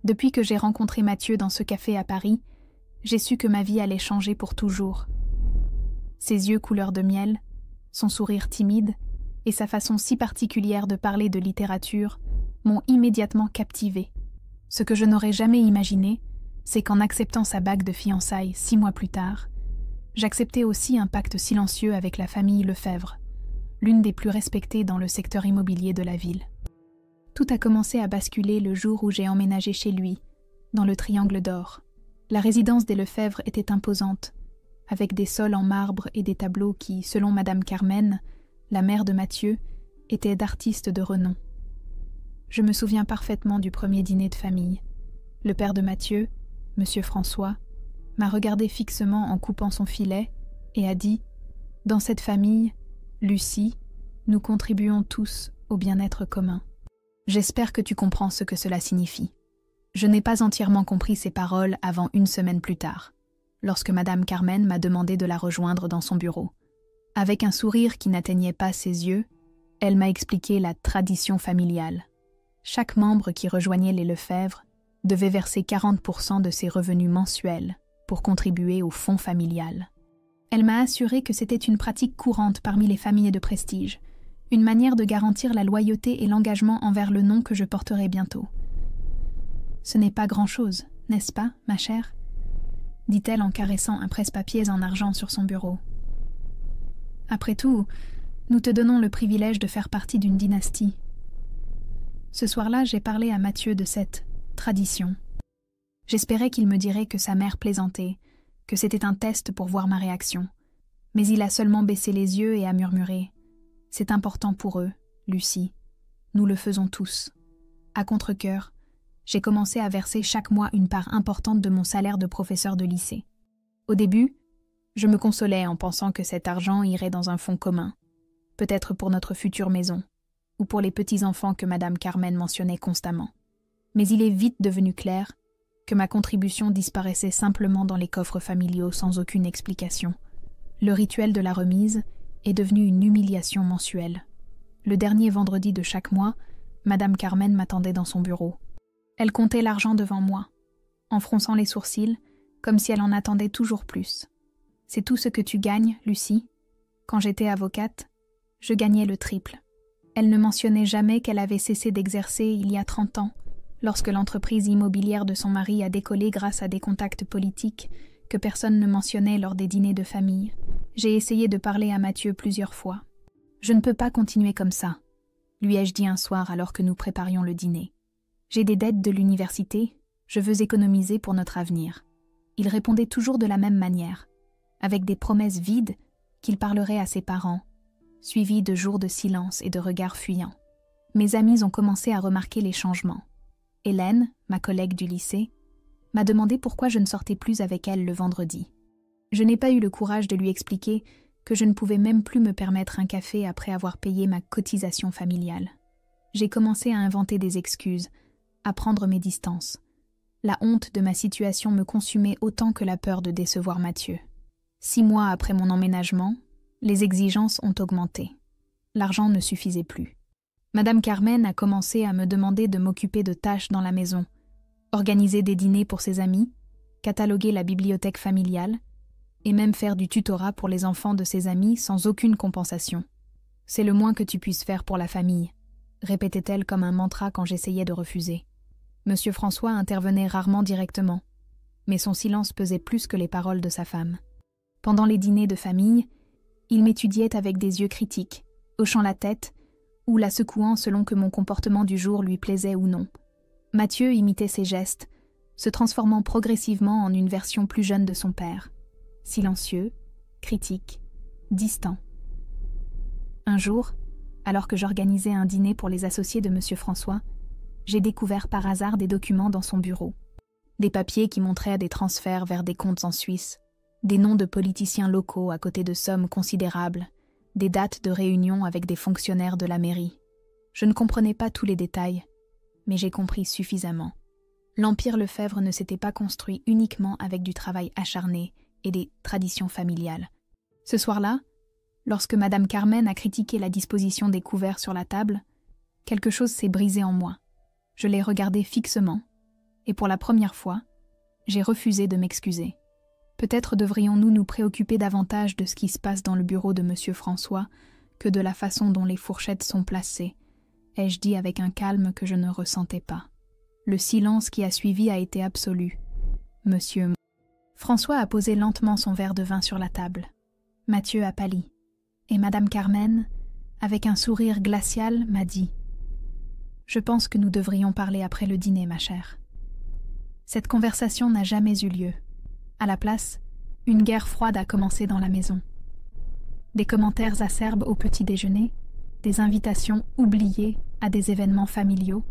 Depuis que j'ai rencontré Mathieu dans ce café à Paris, j'ai su que ma vie allait changer pour toujours. Ses yeux couleur de miel, son sourire timide et sa façon si particulière de parler de littérature m'ont immédiatement captivée. Ce que je n'aurais jamais imaginé, c'est qu'en acceptant sa bague de fiançailles 6 mois plus tard, j'acceptais aussi un pacte silencieux avec la famille Lefebvre, l'une des plus respectées dans le secteur immobilier de la ville. Tout a commencé à basculer le jour où j'ai emménagé chez lui, dans le Triangle d'Or. La résidence des Lefebvre était imposante, avec des sols en marbre et des tableaux qui, selon Madame Carmen, la mère de Mathieu, étaient d'artistes de renom. Je me souviens parfaitement du premier dîner de famille. Le père de Mathieu, Monsieur François, m'a regardé fixement en coupant son filet et a dit « Dans cette famille, Lucie, nous contribuons tous au bien-être commun. » J'espère que tu comprends ce que cela signifie. Je n'ai pas entièrement compris ces paroles avant 1 semaine plus tard, lorsque Madame Carmen m'a demandé de la rejoindre dans son bureau. Avec un sourire qui n'atteignait pas ses yeux, elle m'a expliqué la tradition familiale. Chaque membre qui rejoignait les Lefebvre devait verser 40% de ses revenus mensuels pour contribuer au fonds familial. Elle m'a assuré que c'était une pratique courante parmi les familles de prestige, une manière de garantir la loyauté et l'engagement envers le nom que je porterai bientôt. « Ce n'est pas grand-chose, n'est-ce pas, ma chère ?» dit-elle en caressant un presse-papiers en argent sur son bureau. « Après tout, nous te donnons le privilège de faire partie d'une dynastie. » Ce soir-là, j'ai parlé à Mathieu de cette tradition. J'espérais qu'il me dirait que sa mère plaisantait, que c'était un test pour voir ma réaction. Mais il a seulement baissé les yeux et a murmuré « C'est important pour eux, Lucie. Nous le faisons tous. » À contre-cœur, j'ai commencé à verser chaque mois une part importante de mon salaire de professeur de lycée. Au début, je me consolais en pensant que cet argent irait dans un fonds commun, peut-être pour notre future maison, ou pour les petits-enfants que Madame Carmen mentionnait constamment. Mais il est vite devenu clair que ma contribution disparaissait simplement dans les coffres familiaux sans aucune explication. Le rituel de la remise est devenu une humiliation mensuelle. Le dernier vendredi de chaque mois, Madame Carmen m'attendait dans son bureau. Elle comptait l'argent devant moi, en fronçant les sourcils, comme si elle en attendait toujours plus. « C'est tout ce que tu gagnes, Lucie ? Quand j'étais avocate, je gagnais le triple. » Elle ne mentionnait jamais qu'elle avait cessé d'exercer il y a 30 ans, lorsque l'entreprise immobilière de son mari a décollé grâce à des contacts politiques que personne ne mentionnait lors des dîners de famille. J'ai essayé de parler à Mathieu plusieurs fois. « Je ne peux pas continuer comme ça », lui ai-je dit un soir alors que nous préparions le dîner. « J'ai des dettes de l'université, je veux économiser pour notre avenir. » Il répondait toujours de la même manière, avec des promesses vides qu'il parlerait à ses parents, suivies de jours de silence et de regards fuyants. Mes amis ont commencé à remarquer les changements. Hélène, ma collègue du lycée, m'a demandé pourquoi je ne sortais plus avec elle le vendredi. Je n'ai pas eu le courage de lui expliquer que je ne pouvais même plus me permettre un café après avoir payé ma cotisation familiale. J'ai commencé à inventer des excuses, à prendre mes distances. La honte de ma situation me consumait autant que la peur de décevoir Mathieu. 6 mois après mon emménagement, les exigences ont augmenté. L'argent ne suffisait plus. Madame Carmen a commencé à me demander de m'occuper de tâches dans la maison, organiser des dîners pour ses amis, cataloguer la bibliothèque familiale, et même faire du tutorat pour les enfants de ses amis sans aucune compensation. « C'est le moins que tu puisses faire pour la famille », répétait-elle comme un mantra quand j'essayais de refuser. Monsieur François intervenait rarement directement, mais son silence pesait plus que les paroles de sa femme. Pendant les dîners de famille, il m'étudiait avec des yeux critiques, hochant la tête ou la secouant selon que mon comportement du jour lui plaisait ou non. Mathieu imitait ses gestes, se transformant progressivement en une version plus jeune de son père. Silencieux, critique, distant. Un jour, alors que j'organisais un dîner pour les associés de Monsieur François, j'ai découvert par hasard des documents dans son bureau. Des papiers qui montraient des transferts vers des comptes en Suisse, des noms de politiciens locaux à côté de sommes considérables, des dates de réunions avec des fonctionnaires de la mairie. Je ne comprenais pas tous les détails, mais j'ai compris suffisamment. L'Empire Lefebvre ne s'était pas construit uniquement avec du travail acharné et des traditions familiales. Ce soir-là, lorsque Madame Carmen a critiqué la disposition des couverts sur la table, quelque chose s'est brisé en moi. Je l'ai regardée fixement, Et pour la première fois, j'ai refusé de m'excuser. Peut-être devrions-nous nous préoccuper davantage de ce qui se passe dans le bureau de M. François que de la façon dont les fourchettes sont placées, ai-je dit avec un calme que je ne ressentais pas. Le silence qui a suivi a été absolu. Monsieur François a posé lentement son verre de vin sur la table. Mathieu a pâli. Et Madame Carmen, avec un sourire glacial, m'a dit « Je pense que nous devrions parler après le dîner, ma chère. » Cette conversation n'a jamais eu lieu. À la place, une guerre froide a commencé dans la maison. Des commentaires acerbes au petit déjeuner, des invitations oubliées à des événements familiaux,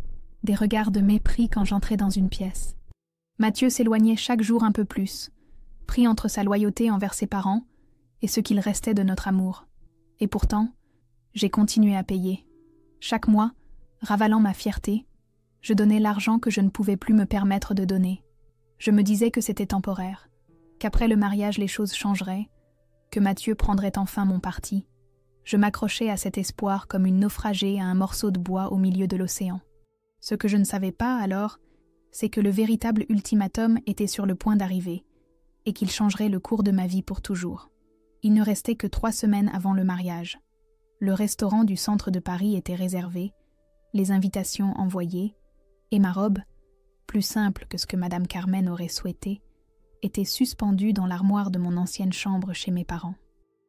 des regards de mépris quand j'entrais dans une pièce. Mathieu s'éloignait chaque jour un peu plus, pris entre sa loyauté envers ses parents et ce qu'il restait de notre amour. Et pourtant, j'ai continué à payer. Chaque mois, ravalant ma fierté, je donnais l'argent que je ne pouvais plus me permettre de donner. Je me disais que c'était temporaire, qu'après le mariage les choses changeraient, que Mathieu prendrait enfin mon parti. Je m'accrochais à cet espoir comme une naufragée à un morceau de bois au milieu de l'océan. Ce que je ne savais pas alors, c'est que le véritable ultimatum était sur le point d'arriver, et qu'il changerait le cours de ma vie pour toujours. Il ne restait que 3 semaines avant le mariage. Le restaurant du centre de Paris était réservé, les invitations envoyées, et ma robe, plus simple que ce que Madame Carmen aurait souhaité, était suspendue dans l'armoire de mon ancienne chambre chez mes parents.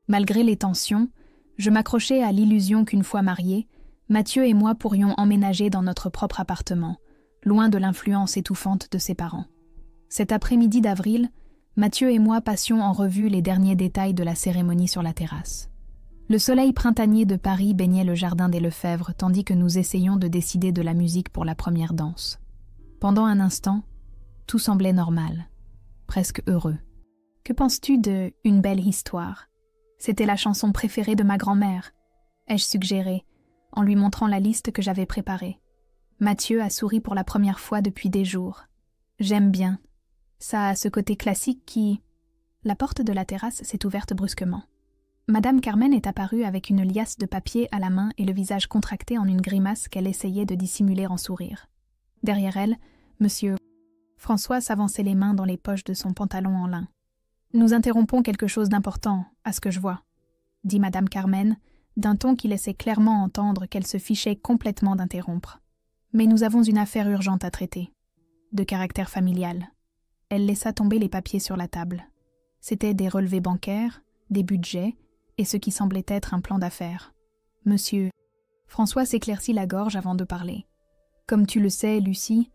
Malgré les tensions, je m'accrochais à l'illusion qu'une fois mariés, Mathieu et moi pourrions emménager dans notre propre appartement, loin de l'influence étouffante de ses parents. Cet après-midi d'avril, Mathieu et moi passions en revue les derniers détails de la cérémonie sur la terrasse. Le soleil printanier de Paris baignait le jardin des Lefebvre tandis que nous essayions de décider de la musique pour la première danse. Pendant un instant, tout semblait normal, presque heureux. « Que penses-tu de « Une belle histoire » ? C'était la chanson préférée de ma grand-mère, ai-je suggéré, en lui montrant la liste que j'avais préparée. Mathieu a souri pour la première fois depuis des jours. « J'aime bien. Ça a ce côté classique qui... » La porte de la terrasse s'est ouverte brusquement. Madame Carmen est apparue avec une liasse de papier à la main et le visage contracté en une grimace qu'elle essayait de dissimuler en sourire. Derrière elle, Monsieur François s'avançait les mains dans les poches de son pantalon en lin. « Nous interrompons quelque chose d'important, à ce que je vois, » dit Madame Carmen, d'un ton qui laissait clairement entendre qu'elle se fichait complètement d'interrompre. « Mais nous avons une affaire urgente à traiter, de caractère familial. » Elle laissa tomber les papiers sur la table. C'étaient des relevés bancaires, des budgets et ce qui semblait être un plan d'affaires. « Monsieur... » François s'éclaircit la gorge avant de parler. « Comme tu le sais, Lucie,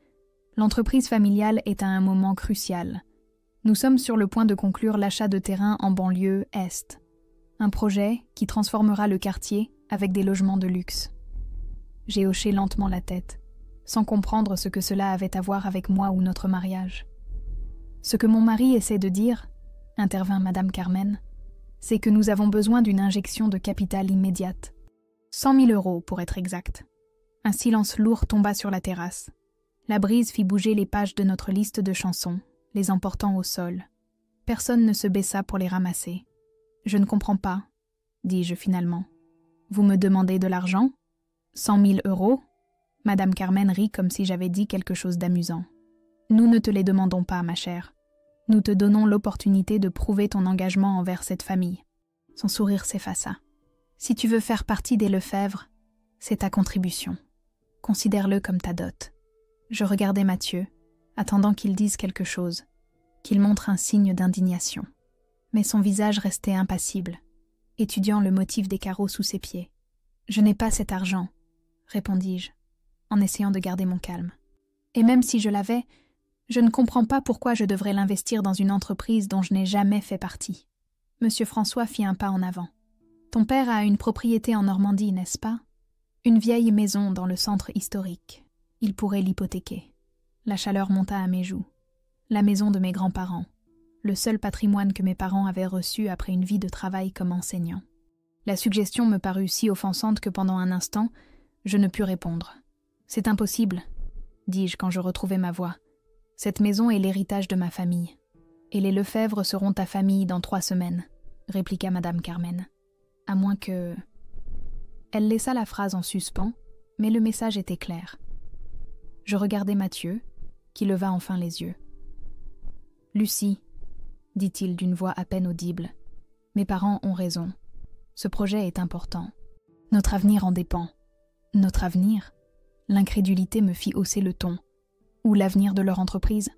l'entreprise familiale est à un moment crucial. Nous sommes sur le point de conclure l'achat de terrain en banlieue Est. Un projet qui transformera le quartier avec des logements de luxe. » J'ai hoché lentement la tête, sans comprendre ce que cela avait à voir avec moi ou notre mariage. « Ce que mon mari essaie de dire, » intervint Madame Carmen, « c'est que nous avons besoin d'une injection de capital immédiate. 100 000 € pour être exact. » Un silence lourd tomba sur la terrasse. La brise fit bouger les pages de notre liste de chansons, les emportant au sol. Personne ne se baissa pour les ramasser. « Je ne comprends pas, » dis-je finalement. « Vous me demandez de l'argent ? 100 000 €? » Madame Carmen rit comme si j'avais dit quelque chose d'amusant. « Nous ne te les demandons pas, ma chère. Nous te donnons l'opportunité de prouver ton engagement envers cette famille. » Son sourire s'effaça. « Si tu veux faire partie des Lefebvre, c'est ta contribution. Considère-le comme ta dot. » Je regardais Mathieu, attendant qu'il dise quelque chose, qu'il montre un signe d'indignation. Mais son visage restait impassible, étudiant le motif des carreaux sous ses pieds. « Je n'ai pas cet argent, » répondis-je, en essayant de garder mon calme. « Et même si je l'avais, je ne comprends pas pourquoi je devrais l'investir dans une entreprise dont je n'ai jamais fait partie. » Monsieur François fit un pas en avant. « Ton père a une propriété en Normandie, n'est-ce pas? Une vieille maison dans le centre historique. Il pourrait l'hypothéquer. » La chaleur monta à mes joues. La maison de mes grands-parents, le seul patrimoine que mes parents avaient reçu après une vie de travail comme enseignant. La suggestion me parut si offensante que pendant un instant, je ne pus répondre. « C'est impossible, » dis-je quand je retrouvai ma voix. « Cette maison est l'héritage de ma famille. Et les Lefebvre seront ta famille dans 3 semaines, » répliqua Madame Carmen. « À moins que... » Elle laissa la phrase en suspens, mais le message était clair. Je regardai Mathieu, qui leva enfin les yeux. « Lucie, dit-il d'une voix à peine audible, mes parents ont raison. Ce projet est important. Notre avenir en dépend. » Notre avenir? L'incrédulité me fit hausser le ton. Ou l'avenir de leur entreprise?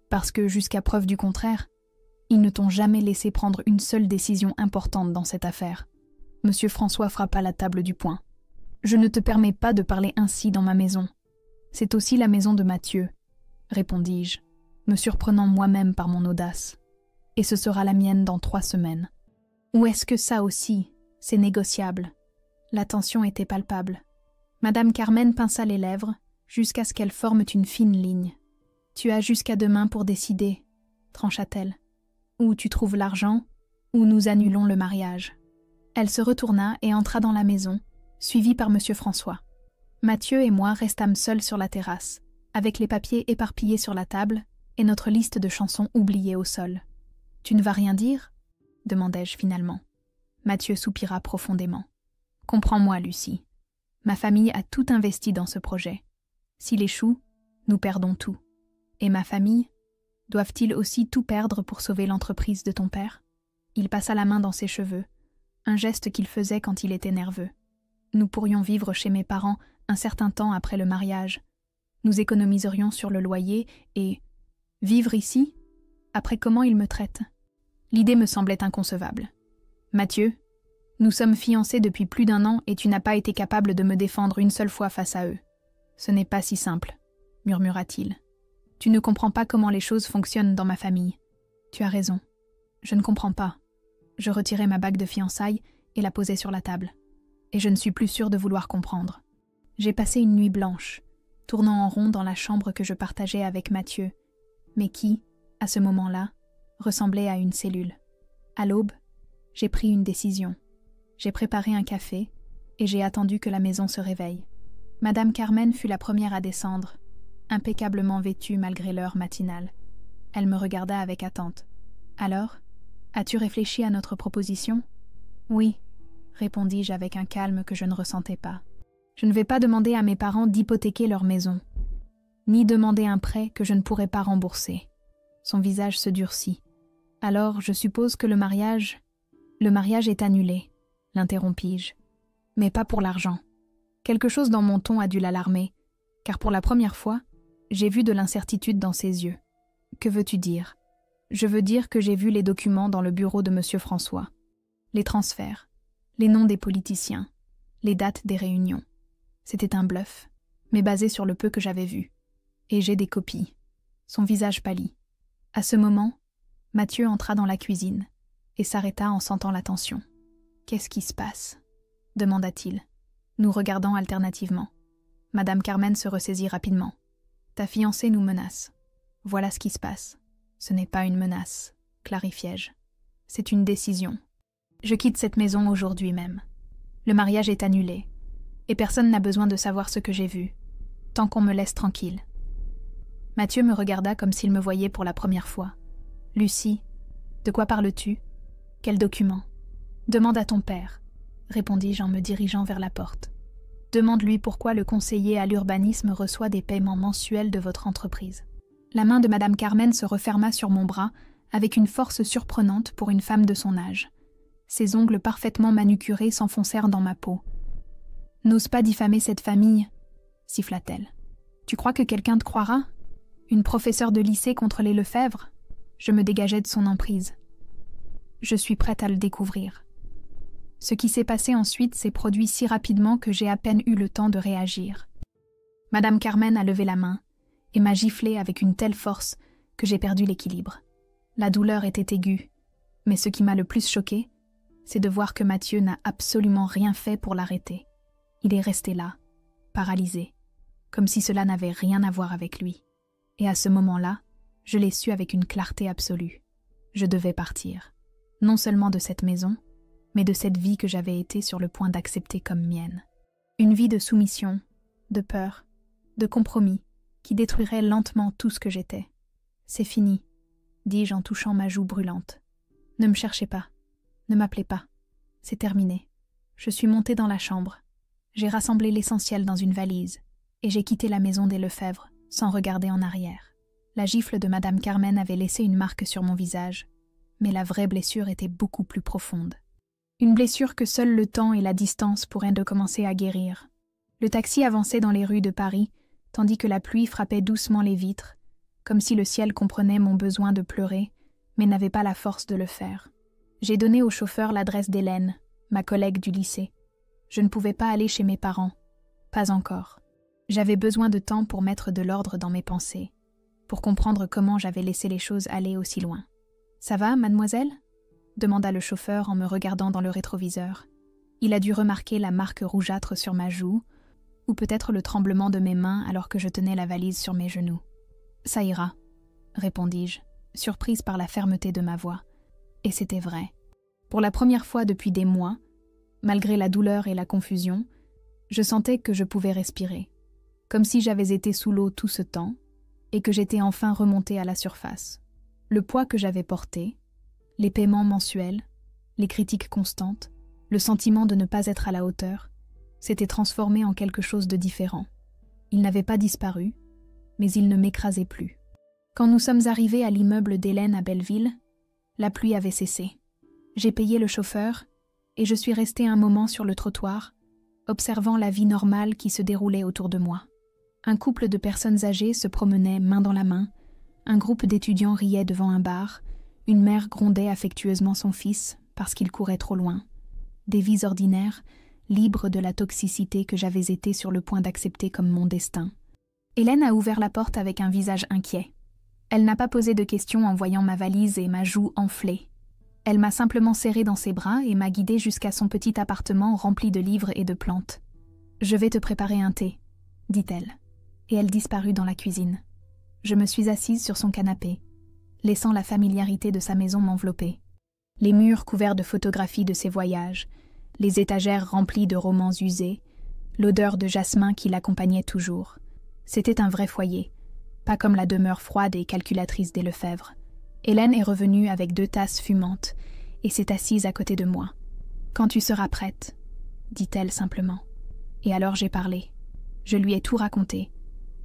Parce que, jusqu'à preuve du contraire, ils ne t'ont jamais laissé prendre une seule décision importante dans cette affaire. Monsieur François frappa la table du poing. « Je ne te permets pas de parler ainsi dans ma maison. C'est aussi la maison de Mathieu, répondis-je, me surprenant moi-même par mon audace. Et ce sera la mienne dans 3 semaines. Ou est-ce que ça aussi, c'est négociable? » La tension était palpable. Madame Carmen pinça les lèvres jusqu'à ce qu'elles forment une fine ligne. « Tu as jusqu'à demain pour décider, » trancha-t-elle. « Ou tu trouves l'argent, ou nous annulons le mariage. » Elle se retourna et entra dans la maison, suivie par Monsieur François. Mathieu et moi restâmes seuls sur la terrasse, avec les papiers éparpillés sur la table et notre liste de chansons oubliée au sol. « Tu ne vas rien dire ?» demandai-je finalement. Mathieu soupira profondément. « Comprends-moi, Lucie. Ma famille a tout investi dans ce projet. S'il échoue, nous perdons tout. Et ma famille, doivent-ils aussi tout perdre pour sauver l'entreprise de ton père ?» Il passa la main dans ses cheveux, un geste qu'il faisait quand il était nerveux. Nous pourrions vivre chez mes parents un certain temps après le mariage. Nous économiserions sur le loyer et... vivre ici? Après comment ils me traitent? L'idée me semblait inconcevable. « Mathieu, nous sommes fiancés depuis plus d'1 an et tu n'as pas été capable de me défendre une seule fois face à eux. Ce n'est pas si simple, » murmura-t-il. « Tu ne comprends pas comment les choses fonctionnent dans ma famille. Tu as raison. Je ne comprends pas. » Je retirai ma bague de fiançailles et la posai sur la table. Et je ne suis plus sûre de vouloir comprendre. J'ai passé une nuit blanche, tournant en rond dans la chambre que je partageais avec Mathieu, mais qui, à ce moment-là, ressemblait à une cellule. À l'aube, j'ai pris une décision. J'ai préparé un café et j'ai attendu que la maison se réveille. Madame Carmen fut la première à descendre, impeccablement vêtue malgré l'heure matinale. Elle me regarda avec attente. « Alors, as-tu réfléchi à notre proposition ?»« Oui, » répondis-je avec un calme que je ne ressentais pas. « Je ne vais pas demander à mes parents d'hypothéquer leur maison, ni demander un prêt que je ne pourrai pas rembourser. » Son visage se durcit. « Alors, je suppose que le mariage est annulé, » l'interrompis-je. « Mais pas pour l'argent. » Quelque chose dans mon ton a dû l'alarmer, car pour la première fois, j'ai vu de l'incertitude dans ses yeux. « Que veux-tu dire ?»« Je veux dire que j'ai vu les documents dans le bureau de Monsieur François. Les transferts, les noms des politiciens, les dates des réunions. C'était un bluff, mais basé sur le peu que j'avais vu. Et j'ai des copies. » Son visage pâlit. À ce moment, Mathieu entra dans la cuisine et s'arrêta en sentant la tension. « Qu'est-ce qui se passe ?» demanda-t-il, nous regardant alternativement. Madame Carmen se ressaisit rapidement. « Ta fiancée nous menace. Voilà ce qui se passe. Ce n'est pas une menace, clarifiai-je. C'est une décision. Je quitte cette maison aujourd'hui même. Le mariage est annulé, et personne n'a besoin de savoir ce que j'ai vu, tant qu'on me laisse tranquille. » Mathieu me regarda comme s'il me voyait pour la première fois. « Lucie, de quoi parles-tu? Quel document? Demande à ton père, » répondis-je en me dirigeant vers la porte. « Demande-lui pourquoi le conseiller à l'urbanisme reçoit des paiements mensuels de votre entreprise. » La main de Madame Carmen se referma sur mon bras avec une force surprenante pour une femme de son âge. Ses ongles parfaitement manucurés s'enfoncèrent dans ma peau. « N'ose pas diffamer cette famille, » siffla-t-elle. « Tu crois que quelqu'un te croira? Une professeure de lycée contre les Lefebvre ?» Je me dégageai de son emprise. « Je suis prête à le découvrir. » Ce qui s'est passé ensuite s'est produit si rapidement que j'ai à peine eu le temps de réagir. Madame Carmen a levé la main et m'a giflé avec une telle force que j'ai perdu l'équilibre. La douleur était aiguë, mais ce qui m'a le plus choqué, c'est de voir que Mathieu n'a absolument rien fait pour l'arrêter. Il est resté là, paralysé, comme si cela n'avait rien à voir avec lui. Et à ce moment-là, je l'ai su avec une clarté absolue. Je devais partir, non seulement de cette maison, mais de cette vie que j'avais été sur le point d'accepter comme mienne. Une vie de soumission, de peur, de compromis, qui détruirait lentement tout ce que j'étais. « C'est fini », dis-je en touchant ma joue brûlante. « Ne me cherchez pas, ne m'appelez pas. C'est terminé. Je suis montée dans la chambre. J'ai rassemblé l'essentiel dans une valise et j'ai quitté la maison des Lefebvre sans regarder en arrière. La gifle de Madame Carmen avait laissé une marque sur mon visage, mais la vraie blessure était beaucoup plus profonde. Une blessure que seul le temps et la distance pourraient recommencer à guérir. Le taxi avançait dans les rues de Paris, tandis que la pluie frappait doucement les vitres, comme si le ciel comprenait mon besoin de pleurer, mais n'avait pas la force de le faire. J'ai donné au chauffeur l'adresse d'Hélène, ma collègue du lycée. Je ne pouvais pas aller chez mes parents. Pas encore. J'avais besoin de temps pour mettre de l'ordre dans mes pensées, pour comprendre comment j'avais laissé les choses aller aussi loin. « Ça va, mademoiselle ?» demanda le chauffeur en me regardant dans le rétroviseur. Il a dû remarquer la marque rougeâtre sur ma joue, ou peut-être le tremblement de mes mains alors que je tenais la valise sur mes genoux. « Ça ira », répondis-je, surprise par la fermeté de ma voix. Et c'était vrai. Pour la première fois depuis des mois, malgré la douleur et la confusion, je sentais que je pouvais respirer, comme si j'avais été sous l'eau tout ce temps et que j'étais enfin remontée à la surface. Le poids que j'avais porté, les paiements mensuels, les critiques constantes, le sentiment de ne pas être à la hauteur, s'étaient transformés en quelque chose de différent. Ils n'avaient pas disparu, mais ils ne m'écrasaient plus. Quand nous sommes arrivés à l'immeuble d'Hélène à Belleville, la pluie avait cessé. J'ai payé le chauffeur et je suis restée un moment sur le trottoir, observant la vie normale qui se déroulait autour de moi. Un couple de personnes âgées se promenait main dans la main, un groupe d'étudiants riait devant un bar, une mère grondait affectueusement son fils parce qu'il courait trop loin. Des vies ordinaires, libres de la toxicité que j'avais été sur le point d'accepter comme mon destin. Hélène a ouvert la porte avec un visage inquiet. Elle n'a pas posé de questions en voyant ma valise et ma joue enflée. Elle m'a simplement serrée dans ses bras et m'a guidée jusqu'à son petit appartement rempli de livres et de plantes. « Je vais te préparer un thé », dit-elle, et elle disparut dans la cuisine. Je me suis assise sur son canapé, laissant la familiarité de sa maison m'envelopper. Les murs couverts de photographies de ses voyages, les étagères remplies de romans usés, l'odeur de jasmin qui l'accompagnait toujours. C'était un vrai foyer, pas comme la demeure froide et calculatrice des Lefebvre. Hélène est revenue avec 2 tasses fumantes et s'est assise à côté de moi. « Quand tu seras prête », dit-elle simplement. Et alors j'ai parlé. Je lui ai tout raconté.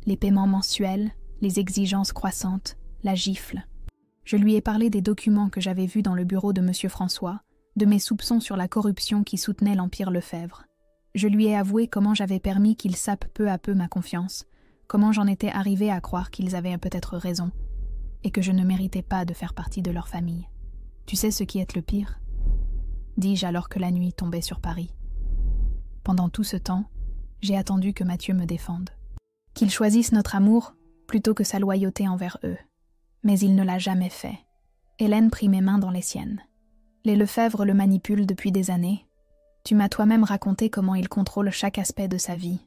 Les paiements mensuels, les exigences croissantes, la gifle. Je lui ai parlé des documents que j'avais vus dans le bureau de M. François, de mes soupçons sur la corruption qui soutenait l'Empire Lefebvre. Je lui ai avoué comment j'avais permis qu'ils sapent peu à peu ma confiance, comment j'en étais arrivée à croire qu'ils avaient peut-être raison, et que je ne méritais pas de faire partie de leur famille. « Tu sais ce qui est le pire ?» dis-je alors que la nuit tombait sur Paris. Pendant tout ce temps, j'ai attendu que Mathieu me défende. Qu'il choisisse notre amour plutôt que sa loyauté envers eux. Mais il ne l'a jamais fait. Hélène prit mes mains dans les siennes. Les Lefebvre le manipulent depuis des années. Tu m'as toi-même raconté comment il contrôle chaque aspect de sa vie.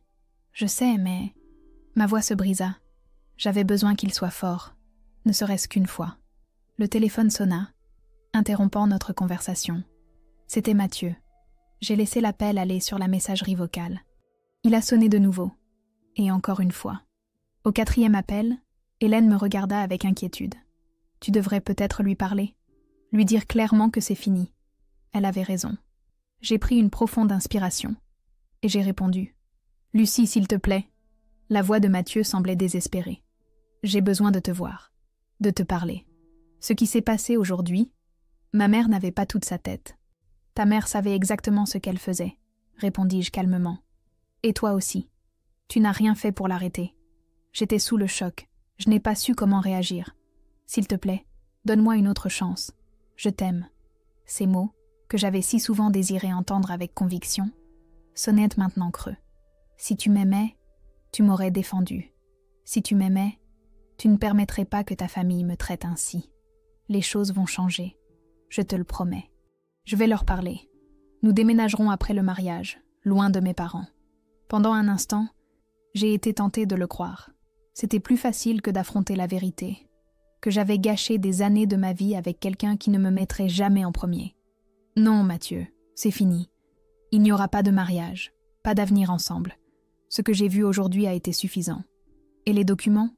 Je sais, mais... Ma voix se brisa. J'avais besoin qu'il soit fort, ne serait-ce qu'une fois. Le téléphone sonna, interrompant notre conversation. C'était Mathieu. J'ai laissé l'appel aller sur la messagerie vocale. Il a sonné de nouveau. Et encore une fois. Au 4e appel, Hélène me regarda avec inquiétude. « Tu devrais peut-être lui parler, lui dire clairement que c'est fini. » Elle avait raison. J'ai pris une profonde inspiration. Et j'ai répondu. « Lucie, s'il te plaît. » La voix de Mathieu semblait désespérée. « J'ai besoin de te voir, de te parler. Ce qui s'est passé aujourd'hui, ma mère n'avait pas toute sa tête. Ta mère savait exactement ce qu'elle faisait, répondis-je calmement. Et toi aussi. Tu n'as rien fait pour l'arrêter. J'étais sous le choc. Je n'ai pas su comment réagir. S'il te plaît, donne-moi une autre chance. Je t'aime. » Ces mots, que j'avais si souvent désiré entendre avec conviction, sonnaient maintenant creux. Si tu m'aimais, tu m'aurais défendu. Si tu m'aimais, tu ne permettrais pas que ta famille me traite ainsi. Les choses vont changer. Je te le promets. Je vais leur parler. Nous déménagerons après le mariage, loin de mes parents. Pendant un instant, j'ai été tentée de le croire. C'était plus facile que d'affronter la vérité, que j'avais gâché des années de ma vie avec quelqu'un qui ne me mettrait jamais en premier. Non, Mathieu, c'est fini. Il n'y aura pas de mariage, pas d'avenir ensemble. Ce que j'ai vu aujourd'hui a été suffisant. Et les documents ?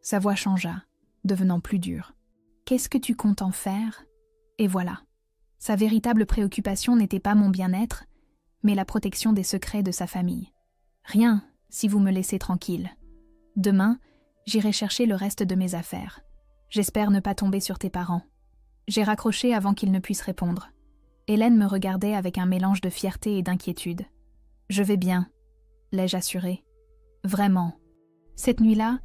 Sa voix changea, devenant plus dure. Qu'est-ce que tu comptes en faire ? Et voilà. Sa véritable préoccupation n'était pas mon bien-être, mais la protection des secrets de sa famille. Rien, si vous me laissez tranquille. Demain, J'irai chercher le reste de mes affaires. J'espère ne pas tomber sur tes parents. » J'ai raccroché avant qu'ils ne puissent répondre. Hélène me regardait avec un mélange de fierté et d'inquiétude. « Je vais bien, » l'ai-je assuré. « Vraiment. » Cette nuit-là,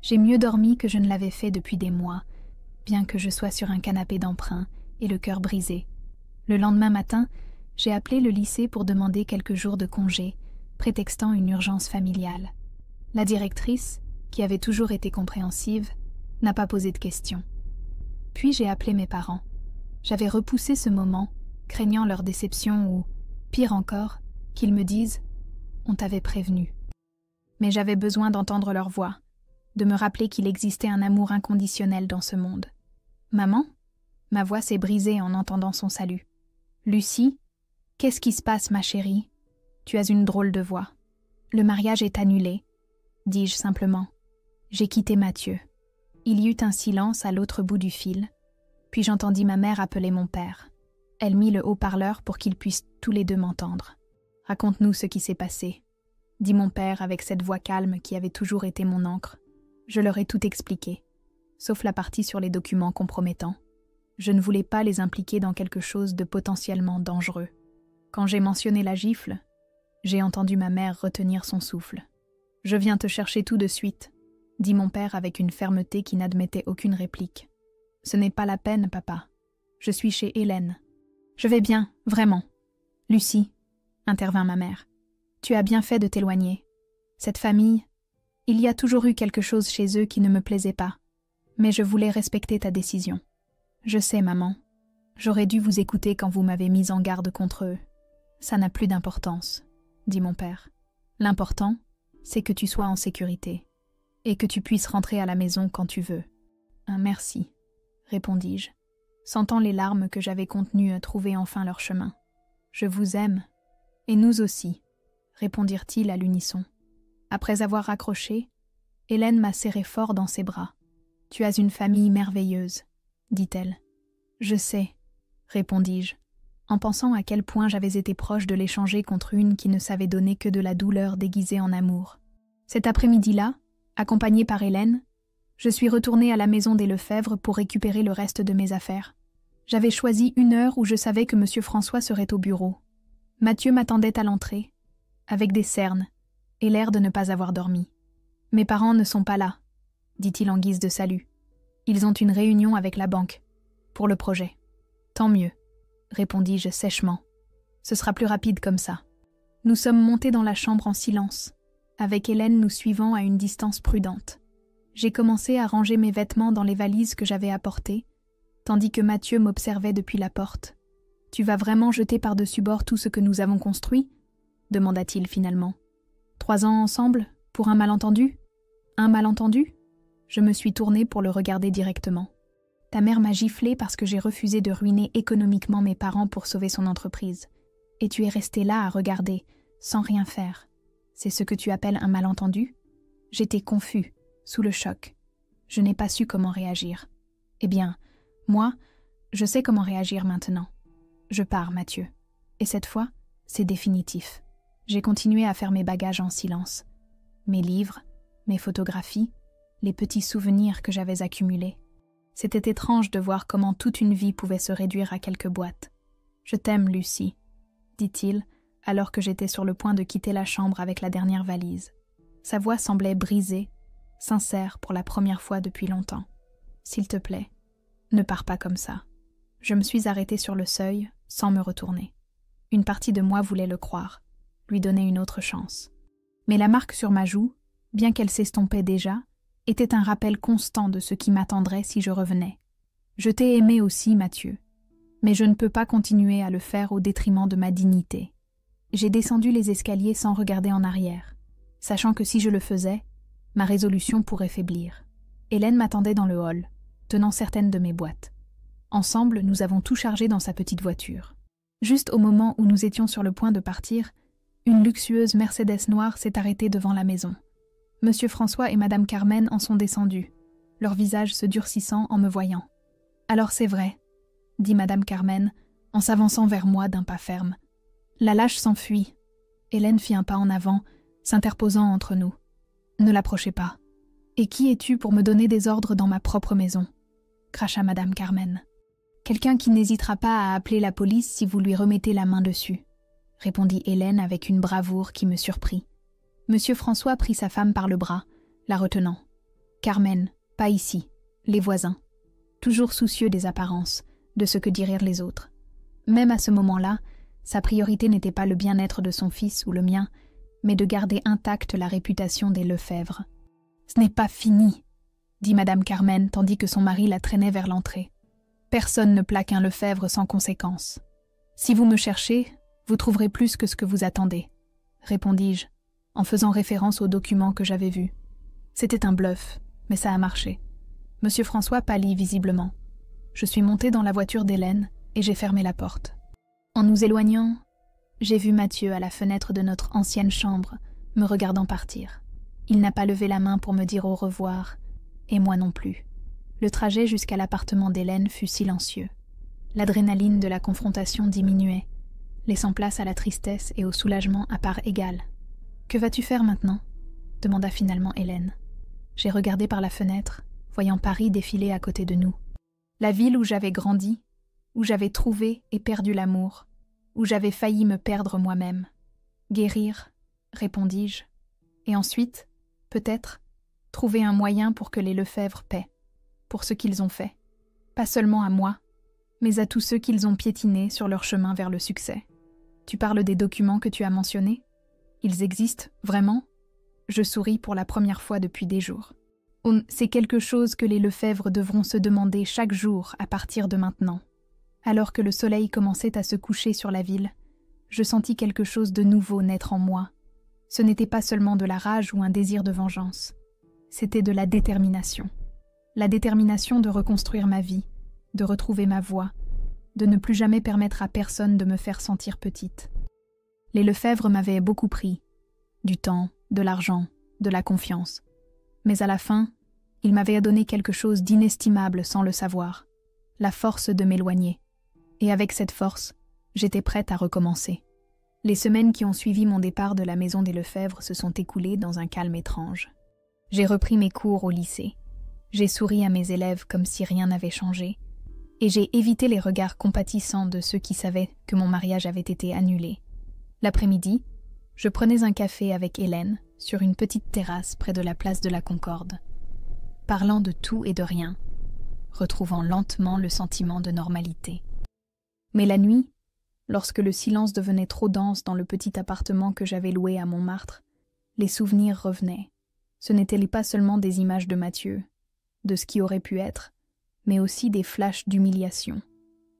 j'ai mieux dormi que je ne l'avais fait depuis des mois, bien que je sois sur un canapé d'emprunt et le cœur brisé. Le lendemain matin, j'ai appelé le lycée pour demander quelques jours de congé, prétextant une urgence familiale. La directrice, qui avait toujours été compréhensive, n'a pas posé de questions. Puis j'ai appelé mes parents. J'avais repoussé ce moment, craignant leur déception ou, pire encore, qu'ils me disent « On t'avait prévenu ». Mais j'avais besoin d'entendre leur voix, de me rappeler qu'il existait un amour inconditionnel dans ce monde. « Maman ?» Ma voix s'est brisée en entendant son salut. « Lucie, qu'est-ce qui se passe, ma chérie ? Tu as une drôle de voix. »« Le mariage est annulé, » dis-je simplement. J'ai quitté Mathieu. Il y eut un silence à l'autre bout du fil, puis j'entendis ma mère appeler mon père. Elle mit le haut-parleur pour qu'ils puissent tous les deux m'entendre. « Raconte-nous ce qui s'est passé, » dit mon père avec cette voix calme qui avait toujours été mon encre. Je leur ai tout expliqué, sauf la partie sur les documents compromettants. Je ne voulais pas les impliquer dans quelque chose de potentiellement dangereux. Quand j'ai mentionné la gifle, j'ai entendu ma mère retenir son souffle. « Je viens te chercher tout de suite, » dit mon père avec une fermeté qui n'admettait aucune réplique. « Ce n'est pas la peine, papa. Je suis chez Hélène. »« Je vais bien, vraiment. »« Lucie, » intervint ma mère, « tu as bien fait de t'éloigner. Cette famille, il y a toujours eu quelque chose chez eux qui ne me plaisait pas, mais je voulais respecter ta décision. Je sais, maman. J'aurais dû vous écouter quand vous m'avez mise en garde contre eux. Ça n'a plus d'importance, » dit mon père. « L'important, c'est que tu sois en sécurité et que tu puisses rentrer à la maison quand tu veux. »« Un merci, » répondis-je, sentant les larmes que j'avais contenues trouver enfin leur chemin. « Je vous aime, et nous aussi, » répondirent-ils à l'unisson. Après avoir raccroché, Hélène m'a serré fort dans ses bras. « Tu as une famille merveilleuse, » dit-elle. « Je sais, » répondis-je, en pensant à quel point j'avais été proche de l'échanger contre une qui ne savait donner que de la douleur déguisée en amour. Cet après-midi-là, accompagnée par Hélène, je suis retournée à la maison des Lefebvre pour récupérer le reste de mes affaires. J'avais choisi une heure où je savais que M. François serait au bureau. Mathieu m'attendait à l'entrée, avec des cernes, et l'air de ne pas avoir dormi. « Mes parents ne sont pas là, » dit-il en guise de salut. « Ils ont une réunion avec la banque, pour le projet. »« Tant mieux, » répondis-je sèchement. « Ce sera plus rapide comme ça. » Nous sommes montés dans la chambre en silence, avec Hélène nous suivant à une distance prudente. J'ai commencé à ranger mes vêtements dans les valises que j'avais apportées, tandis que Mathieu m'observait depuis la porte. « Tu vas vraiment jeter par-dessus bord tout ce que nous avons construit ?» demanda-t-il finalement. « 3 ans ensemble, pour un malentendu ? Un malentendu ?» Je me suis tournée pour le regarder directement. « Ta mère m'a giflé parce que j'ai refusé de ruiner économiquement mes parents pour sauver son entreprise. Et tu es resté là à regarder, sans rien faire. C'est ce que tu appelles un malentendu ? » J'étais confus, sous le choc. Je n'ai pas su comment réagir. Eh bien, moi, je sais comment réagir maintenant. Je pars, Mathieu. Et cette fois, c'est définitif. J'ai continué à faire mes bagages en silence. Mes livres, mes photographies, les petits souvenirs que j'avais accumulés. C'était étrange de voir comment toute une vie pouvait se réduire à quelques boîtes. « Je t'aime, Lucie », dit-il, alors que j'étais sur le point de quitter la chambre avec la dernière valise. Sa voix semblait brisée, sincère pour la première fois depuis longtemps. « S'il te plaît, ne pars pas comme ça. » Je me suis arrêtée sur le seuil, sans me retourner. Une partie de moi voulait le croire, lui donner une autre chance. Mais la marque sur ma joue, bien qu'elle s'estompait déjà, était un rappel constant de ce qui m'attendrait si je revenais. Je t'ai aimé aussi, Mathieu, mais je ne peux pas continuer à le faire au détriment de ma dignité. J'ai descendu les escaliers sans regarder en arrière, sachant que si je le faisais, ma résolution pourrait faiblir. Hélène m'attendait dans le hall, tenant certaines de mes boîtes. Ensemble, nous avons tout chargé dans sa petite voiture. Juste au moment où nous étions sur le point de partir, une luxueuse Mercedes noire s'est arrêtée devant la maison. Monsieur François et Madame Carmen en sont descendus, leur visage se durcissant en me voyant. « Alors c'est vrai, » dit Madame Carmen, en s'avançant vers moi d'un pas ferme. La lâche s'enfuit. Hélène fit un pas en avant, s'interposant entre nous. « Ne l'approchez pas. » Et qui es-tu pour me donner des ordres dans ma propre maison » cracha Madame Carmen. « Quelqu'un qui n'hésitera pas à appeler la police si vous lui remettez la main dessus, » répondit Hélène avec une bravoure qui me surprit. Monsieur François prit sa femme par le bras, la retenant. « Carmen, pas ici, les voisins. » Toujours soucieux des apparences, de ce que diraient les autres. Même à ce moment-là, sa priorité n'était pas le bien-être de son fils ou le mien, mais de garder intacte la réputation des Lefebvre. « Ce n'est pas fini !» dit Madame Carmen tandis que son mari la traînait vers l'entrée. « Personne ne plaque un Lefebvre sans conséquence. Si vous me cherchez, vous trouverez plus que ce que vous attendez, » répondis-je, en faisant référence au document que j'avais vu. C'était un bluff, mais ça a marché. Monsieur François pâlit visiblement. Je suis montée dans la voiture d'Hélène et j'ai fermé la porte. En nous éloignant, j'ai vu Mathieu à la fenêtre de notre ancienne chambre, me regardant partir. Il n'a pas levé la main pour me dire au revoir, et moi non plus. Le trajet jusqu'à l'appartement d'Hélène fut silencieux. L'adrénaline de la confrontation diminuait, laissant place à la tristesse et au soulagement à part égale. « Que vas-tu faire maintenant » demanda finalement Hélène. J'ai regardé par la fenêtre, voyant Paris défiler à côté de nous. La ville où j'avais grandi, où j'avais trouvé et perdu l'amour, où j'avais failli me perdre moi-même. Guérir, répondis-je, et ensuite, peut-être, trouver un moyen pour que les Lefebvre paient, pour ce qu'ils ont fait, pas seulement à moi, mais à tous ceux qu'ils ont piétinés sur leur chemin vers le succès. Tu parles des documents que tu as mentionnés ? Ils existent, vraiment ? Je souris pour la première fois depuis des jours. C'est quelque chose que les Lefebvre devront se demander chaque jour à partir de maintenant. Alors que le soleil commençait à se coucher sur la ville, je sentis quelque chose de nouveau naître en moi. Ce n'était pas seulement de la rage ou un désir de vengeance. C'était de la détermination. La détermination de reconstruire ma vie, de retrouver ma voix, de ne plus jamais permettre à personne de me faire sentir petite. Les Lefebvre m'avaient beaucoup pris. Du temps, de l'argent, de la confiance. Mais à la fin, ils m'avaient donné quelque chose d'inestimable sans le savoir. La force de m'éloigner. Et avec cette force, j'étais prête à recommencer. Les semaines qui ont suivi mon départ de la maison des Lefebvre se sont écoulées dans un calme étrange. J'ai repris mes cours au lycée. J'ai souri à mes élèves comme si rien n'avait changé. Et j'ai évité les regards compatissants de ceux qui savaient que mon mariage avait été annulé. L'après-midi, je prenais un café avec Hélène sur une petite terrasse près de la place de la Concorde, parlant de tout et de rien, retrouvant lentement le sentiment de normalité. Mais la nuit, lorsque le silence devenait trop dense dans le petit appartement que j'avais loué à Montmartre, les souvenirs revenaient. Ce n'étaient pas seulement des images de Mathieu, de ce qui aurait pu être, mais aussi des flashs d'humiliation.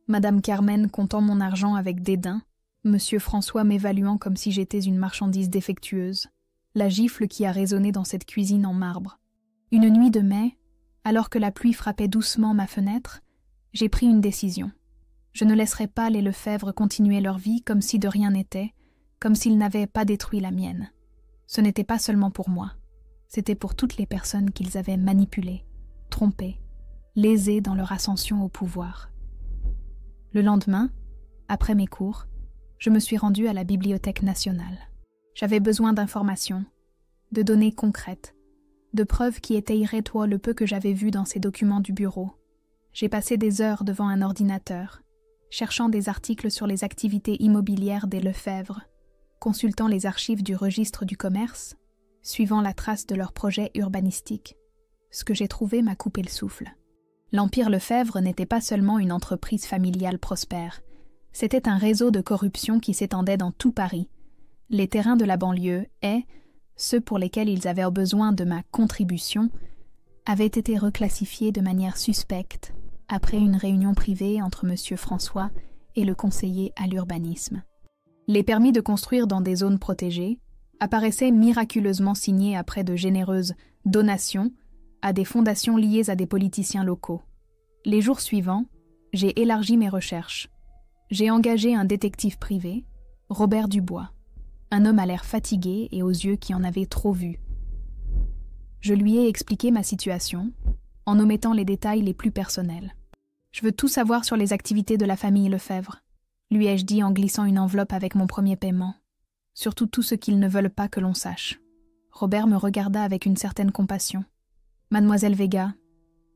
Madame Carmen comptant mon argent avec dédain, Monsieur François m'évaluant comme si j'étais une marchandise défectueuse, la gifle qui a résonné dans cette cuisine en marbre. Une nuit de mai, alors que la pluie frappait doucement ma fenêtre, j'ai pris une décision. Je ne laisserai pas les Lefebvre continuer leur vie comme si de rien n'était, comme s'ils n'avaient pas détruit la mienne. Ce n'était pas seulement pour moi, c'était pour toutes les personnes qu'ils avaient manipulées, trompées, lésées dans leur ascension au pouvoir. Le lendemain, après mes cours, je me suis rendue à la Bibliothèque nationale. J'avais besoin d'informations, de données concrètes, de preuves qui étayeraient le peu que j'avais vu dans ces documents du bureau. J'ai passé des heures devant un ordinateur, cherchant des articles sur les activités immobilières des Lefebvre, consultant les archives du registre du commerce, suivant la trace de leurs projets urbanistiques. Ce que j'ai trouvé m'a coupé le souffle. L'Empire Lefebvre n'était pas seulement une entreprise familiale prospère, c'était un réseau de corruption qui s'étendait dans tout Paris. Les terrains de la banlieue et, ceux pour lesquels ils avaient besoin de ma contribution, avaient été reclassifiés de manière suspecte après une réunion privée entre Monsieur François et le conseiller à l'urbanisme. Les permis de construire dans des zones protégées apparaissaient miraculeusement signés après de généreuses donations à des fondations liées à des politiciens locaux. Les jours suivants, j'ai élargi mes recherches. J'ai engagé un détective privé, Robert Dubois, un homme à l'air fatigué et aux yeux qui en avaient trop vu. Je lui ai expliqué ma situation, en omettant les détails les plus personnels. « Je veux tout savoir sur les activités de la famille Lefebvre », lui ai-je dit en glissant une enveloppe avec mon premier paiement. « Surtout tout ce qu'ils ne veulent pas que l'on sache. » Robert me regarda avec une certaine compassion. Mademoiselle Vega,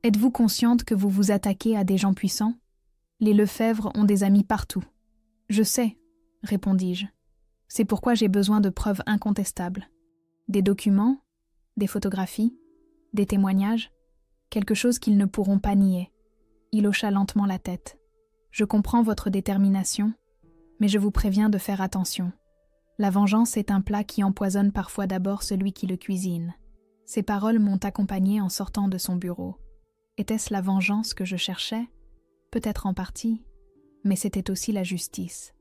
êtes-vous consciente que vous vous attaquez à des gens puissants? Les Lefebvre ont des amis partout. Je sais, répondis-je. C'est pourquoi j'ai besoin de preuves incontestables. Des documents, des photographies, des témoignages, quelque chose qu'ils ne pourront pas nier. Il hocha lentement la tête. Je comprends votre détermination, mais je vous préviens de faire attention. La vengeance est un plat qui empoisonne parfois d'abord celui qui le cuisine. Ces paroles m'ont accompagné en sortant de son bureau. Était-ce la vengeance que je cherchais? Peut-être en partie, mais c'était aussi la justice.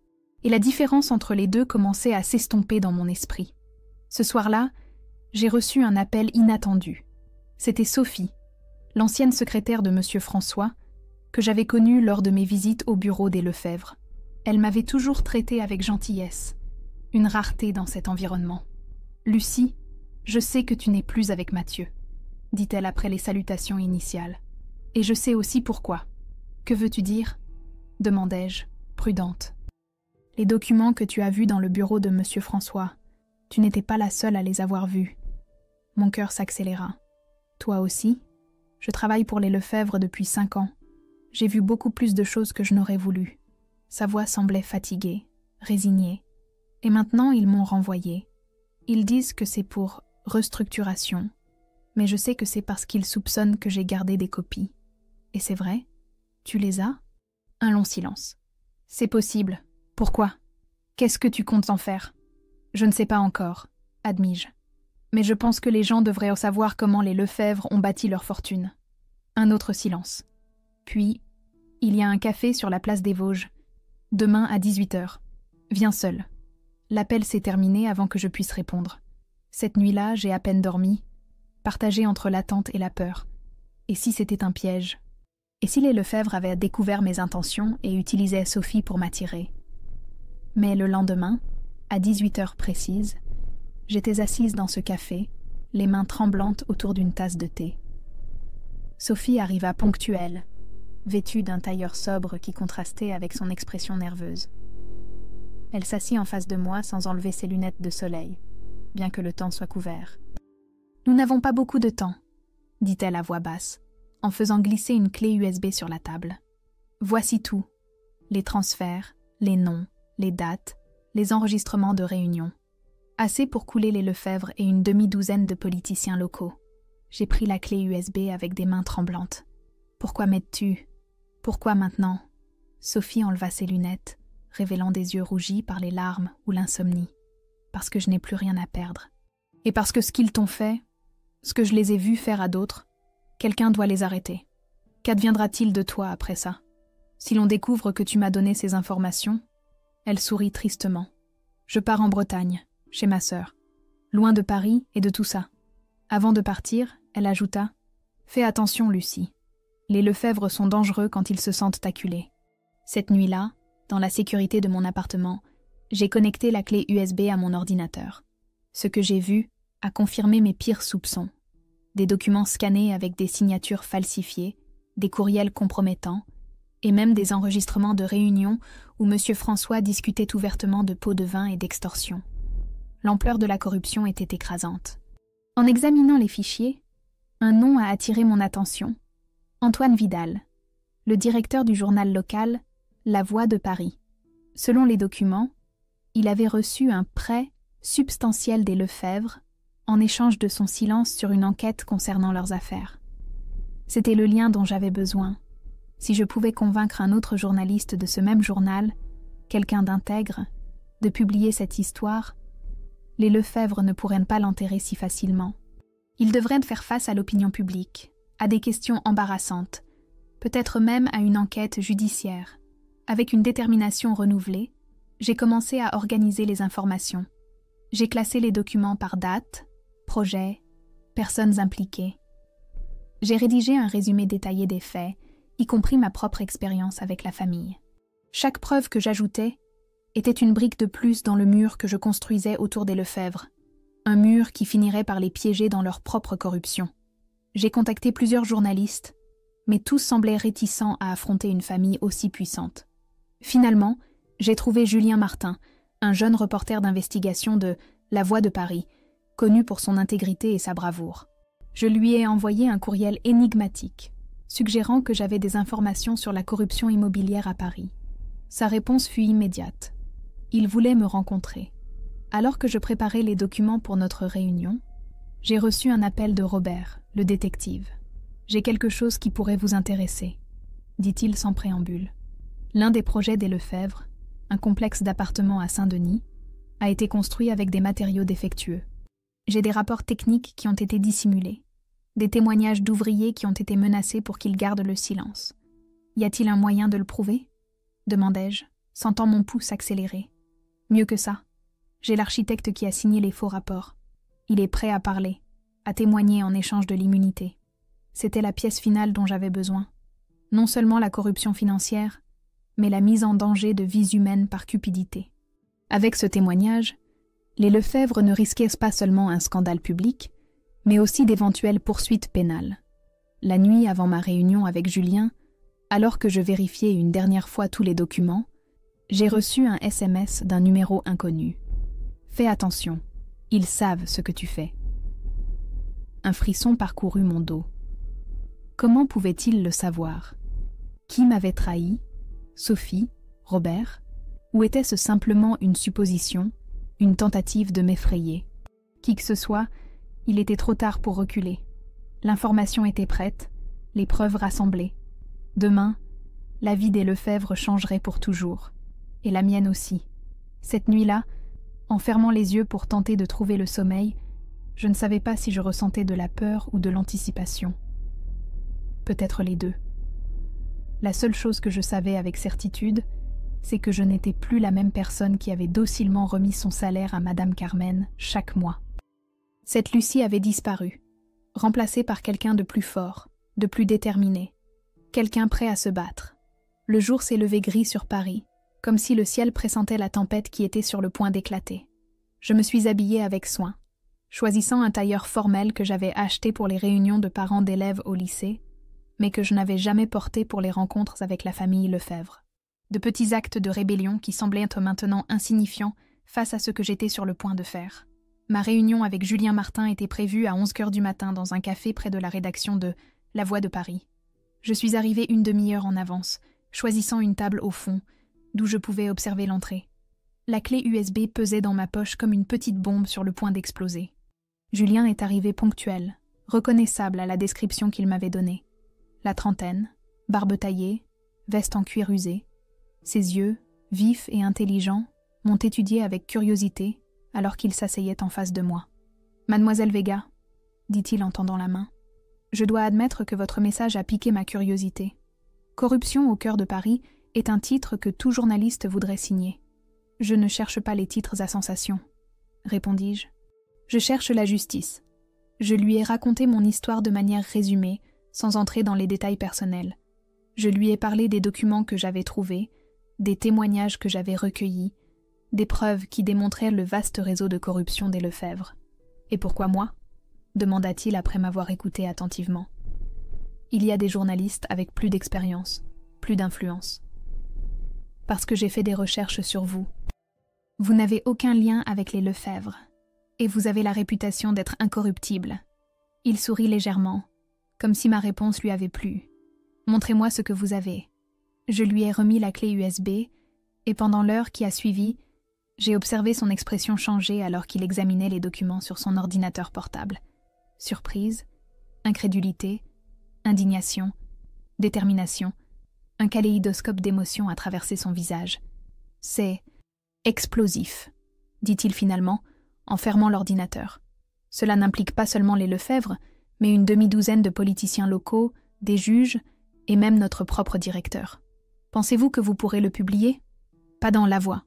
Et la différence entre les deux commençait à s'estomper dans mon esprit. Ce soir-là, j'ai reçu un appel inattendu. C'était Sophie, l'ancienne secrétaire de M. François, que j'avais connue lors de mes visites au bureau des Lefebvre. Elle m'avait toujours traitée avec gentillesse, une rareté dans cet environnement. « Lucie, je sais que tu n'es plus avec Mathieu, » dit-elle après les salutations initiales. « Et je sais aussi pourquoi. »« Que veux-tu dire ?» demandai-je, prudente. « Les documents que tu as vus dans le bureau de M. François, tu n'étais pas la seule à les avoir vus. » Mon cœur s'accéléra. « Toi aussi ? Je travaille pour les Lefebvre depuis 5 ans. J'ai vu beaucoup plus de choses que je n'aurais voulu. » Sa voix semblait fatiguée, résignée. « Et maintenant, ils m'ont renvoyée. Ils disent que c'est pour restructuration, mais je sais que c'est parce qu'ils soupçonnent que j'ai gardé des copies. Et c'est vrai? Tu les as ?» Un long silence. « C'est possible. Pourquoi? Qu'est-ce que tu comptes en faire? » « Je ne sais pas encore, admis-je. Mais je pense que les gens devraient savoir comment les Lefebvre ont bâti leur fortune. » Un autre silence. Puis, « Il y a un café sur la place des Vosges. Demain à 18h. Viens seul. » L'appel s'est terminé avant que je puisse répondre. Cette nuit-là, j'ai à peine dormi, partagé entre l'attente et la peur. Et si c'était un piège? Et si les Lefebvre avaient découvert mes intentions et utilisaient Sophie pour m'attirer? Mais le lendemain, à 18h précises, j'étais assise dans ce café, les mains tremblantes autour d'une tasse de thé. Sophie arriva ponctuelle, vêtue d'un tailleur sobre qui contrastait avec son expression nerveuse. Elle s'assit en face de moi sans enlever ses lunettes de soleil, bien que le temps soit couvert. « Nous n'avons pas beaucoup de temps, » dit-elle à voix basse, en faisant glisser une clé USB sur la table. « Voici tout, les transferts, les noms, les dates, les enregistrements de réunions. Assez pour couler les Lefebvre et une demi-douzaine de politiciens locaux. » J'ai pris la clé USB avec des mains tremblantes. « Pourquoi m'aides-tu? Pourquoi maintenant ?» Sophie enleva ses lunettes, révélant des yeux rougis par les larmes ou l'insomnie. « Parce que je n'ai plus rien à perdre. Et parce que ce qu'ils t'ont fait, ce que je les ai vus faire à d'autres, quelqu'un doit les arrêter. Qu'adviendra-t-il de toi après ça? Si l'on découvre que tu m'as donné ces informations... » Elle sourit tristement. « Je pars en Bretagne, chez ma sœur, loin de Paris et de tout ça. » Avant de partir, elle ajouta « Fais attention, Lucie. Les Lefebvre sont dangereux quand ils se sentent acculés. » Cette nuit-là, dans la sécurité de mon appartement, j'ai connecté la clé USB à mon ordinateur. Ce que j'ai vu a confirmé mes pires soupçons. Des documents scannés avec des signatures falsifiées, des courriels compromettants, et même des enregistrements de réunions où M. François discutait ouvertement de pots de vin et d'extorsion. L'ampleur de la corruption était écrasante. En examinant les fichiers, un nom a attiré mon attention. Antoine Vidal, le directeur du journal local La Voix de Paris. Selon les documents, il avait reçu un prêt substantiel des Lefebvre en échange de son silence sur une enquête concernant leurs affaires. C'était le lien dont j'avais besoin. Si je pouvais convaincre un autre journaliste de ce même journal, quelqu'un d'intègre, de publier cette histoire, les Lefebvre ne pourraient pas l'enterrer si facilement. Ils devraient faire face à l'opinion publique, à des questions embarrassantes, peut-être même à une enquête judiciaire. Avec une détermination renouvelée, j'ai commencé à organiser les informations. J'ai classé les documents par date, projet, personnes impliquées. J'ai rédigé un résumé détaillé des faits, y compris ma propre expérience avec la famille. Chaque preuve que j'ajoutais était une brique de plus dans le mur que je construisais autour des Lefebvre, un mur qui finirait par les piéger dans leur propre corruption. J'ai contacté plusieurs journalistes, mais tous semblaient réticents à affronter une famille aussi puissante. Finalement, j'ai trouvé Julien Martin, un jeune reporter d'investigation de La Voix de Paris, connu pour son intégrité et sa bravoure. Je lui ai envoyé un courriel énigmatique, suggérant que j'avais des informations sur la corruption immobilière à Paris. Sa réponse fut immédiate. Il voulait me rencontrer. Alors que je préparais les documents pour notre réunion, j'ai reçu un appel de Robert, le détective. « J'ai quelque chose qui pourrait vous intéresser », dit-il sans préambule. L'un des projets des Lefebvre, un complexe d'appartements à Saint-Denis, a été construit avec des matériaux défectueux. J'ai des rapports techniques qui ont été dissimulés, des témoignages d'ouvriers qui ont été menacés pour qu'ils gardent le silence. Y a-t-il un moyen de le prouver ? Demandai-je, sentant mon pouls s'accélérer. Mieux que ça, j'ai l'architecte qui a signé les faux rapports. Il est prêt à parler, à témoigner en échange de l'immunité. C'était la pièce finale dont j'avais besoin. Non seulement la corruption financière, mais la mise en danger de vies humaines par cupidité. Avec ce témoignage, les Lefebvre ne risquaient pas seulement un scandale public, mais aussi d'éventuelles poursuites pénales. La nuit avant ma réunion avec Julien, alors que je vérifiais une dernière fois tous les documents, j'ai reçu un SMS d'un numéro inconnu. « Fais attention, ils savent ce que tu fais. » Un frisson parcourut mon dos. Comment pouvaient-ils le savoir ? Qui m'avait trahi ? Sophie ? Robert ? Ou était-ce simplement une supposition, une tentative de m'effrayer ? Qui que ce soit, il était trop tard pour reculer. L'information était prête, les preuves rassemblées. Demain, la vie des Lefebvre changerait pour toujours. Et la mienne aussi. Cette nuit-là, en fermant les yeux pour tenter de trouver le sommeil, je ne savais pas si je ressentais de la peur ou de l'anticipation. Peut-être les deux. La seule chose que je savais avec certitude, c'est que je n'étais plus la même personne qui avait docilement remis son salaire à Madame Carmen chaque mois. Cette Lucie avait disparu, remplacée par quelqu'un de plus fort, de plus déterminé, quelqu'un prêt à se battre. Le jour s'est levé gris sur Paris, comme si le ciel pressentait la tempête qui était sur le point d'éclater. Je me suis habillée avec soin, choisissant un tailleur formel que j'avais acheté pour les réunions de parents d'élèves au lycée, mais que je n'avais jamais porté pour les rencontres avec la famille Lefebvre. De petits actes de rébellion qui semblaient être maintenant insignifiants face à ce que j'étais sur le point de faire. Ma réunion avec Julien Martin était prévue à 11h du matin dans un café près de la rédaction de La Voix de Paris. Je suis arrivée une demi-heure en avance, choisissant une table au fond, d'où je pouvais observer l'entrée. La clé USB pesait dans ma poche comme une petite bombe sur le point d'exploser. Julien est arrivé ponctuel, reconnaissable à la description qu'il m'avait donnée. La trentaine, barbe taillée, veste en cuir usé. Ses yeux, vifs et intelligents, m'ont étudié avec curiosité alors qu'il s'asseyait en face de moi. « Mademoiselle Vega, » dit-il en tendant la main, « je dois admettre que votre message a piqué ma curiosité. Corruption au cœur de Paris est un titre que tout journaliste voudrait signer. Je ne cherche pas les titres à sensation, répondis-je. Je cherche la justice. Je lui ai raconté mon histoire de manière résumée, sans entrer dans les détails personnels. Je lui ai parlé des documents que j'avais trouvés, des témoignages que j'avais recueillis, des preuves qui démontraient le vaste réseau de corruption des Lefebvre. « Et pourquoi moi ?» demanda-t-il après m'avoir écouté attentivement. « Il y a des journalistes avec plus d'expérience, plus d'influence. Parce que j'ai fait des recherches sur vous. Vous n'avez aucun lien avec les Lefebvre, et vous avez la réputation d'être incorruptible. » Il sourit légèrement, comme si ma réponse lui avait plu. « Montrez-moi ce que vous avez. » Je lui ai remis la clé USB, et pendant l'heure qui a suivi, j'ai observé son expression changer alors qu'il examinait les documents sur son ordinateur portable. Surprise, incrédulité, indignation, détermination, un kaléidoscope d'émotions a traversé son visage. « C'est explosif », dit-il finalement, en fermant l'ordinateur. « Cela n'implique pas seulement les Lefebvre, mais une demi-douzaine de politiciens locaux, des juges et même notre propre directeur. Pensez-vous que vous pourrez le publier ? Pas dans La Voix,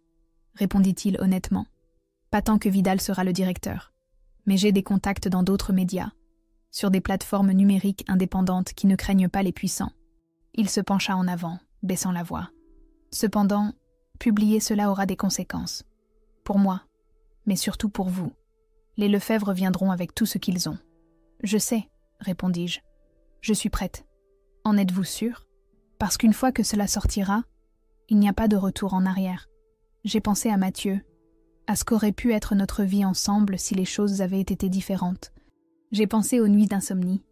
répondit-il honnêtement. Pas tant que Vidal sera le directeur. Mais j'ai des contacts dans d'autres médias, sur des plateformes numériques indépendantes qui ne craignent pas les puissants. Il se pencha en avant, baissant la voix. Cependant, publier cela aura des conséquences. Pour moi, mais surtout pour vous. Les Lefebvre viendront avec tout ce qu'ils ont. Je sais, répondis-je. Je suis prête. En êtes-vous sûr ? Parce qu'une fois que cela sortira, il n'y a pas de retour en arrière. J'ai pensé à Mathieu, à ce qu'aurait pu être notre vie ensemble si les choses avaient été différentes. J'ai pensé aux nuits d'insomnie,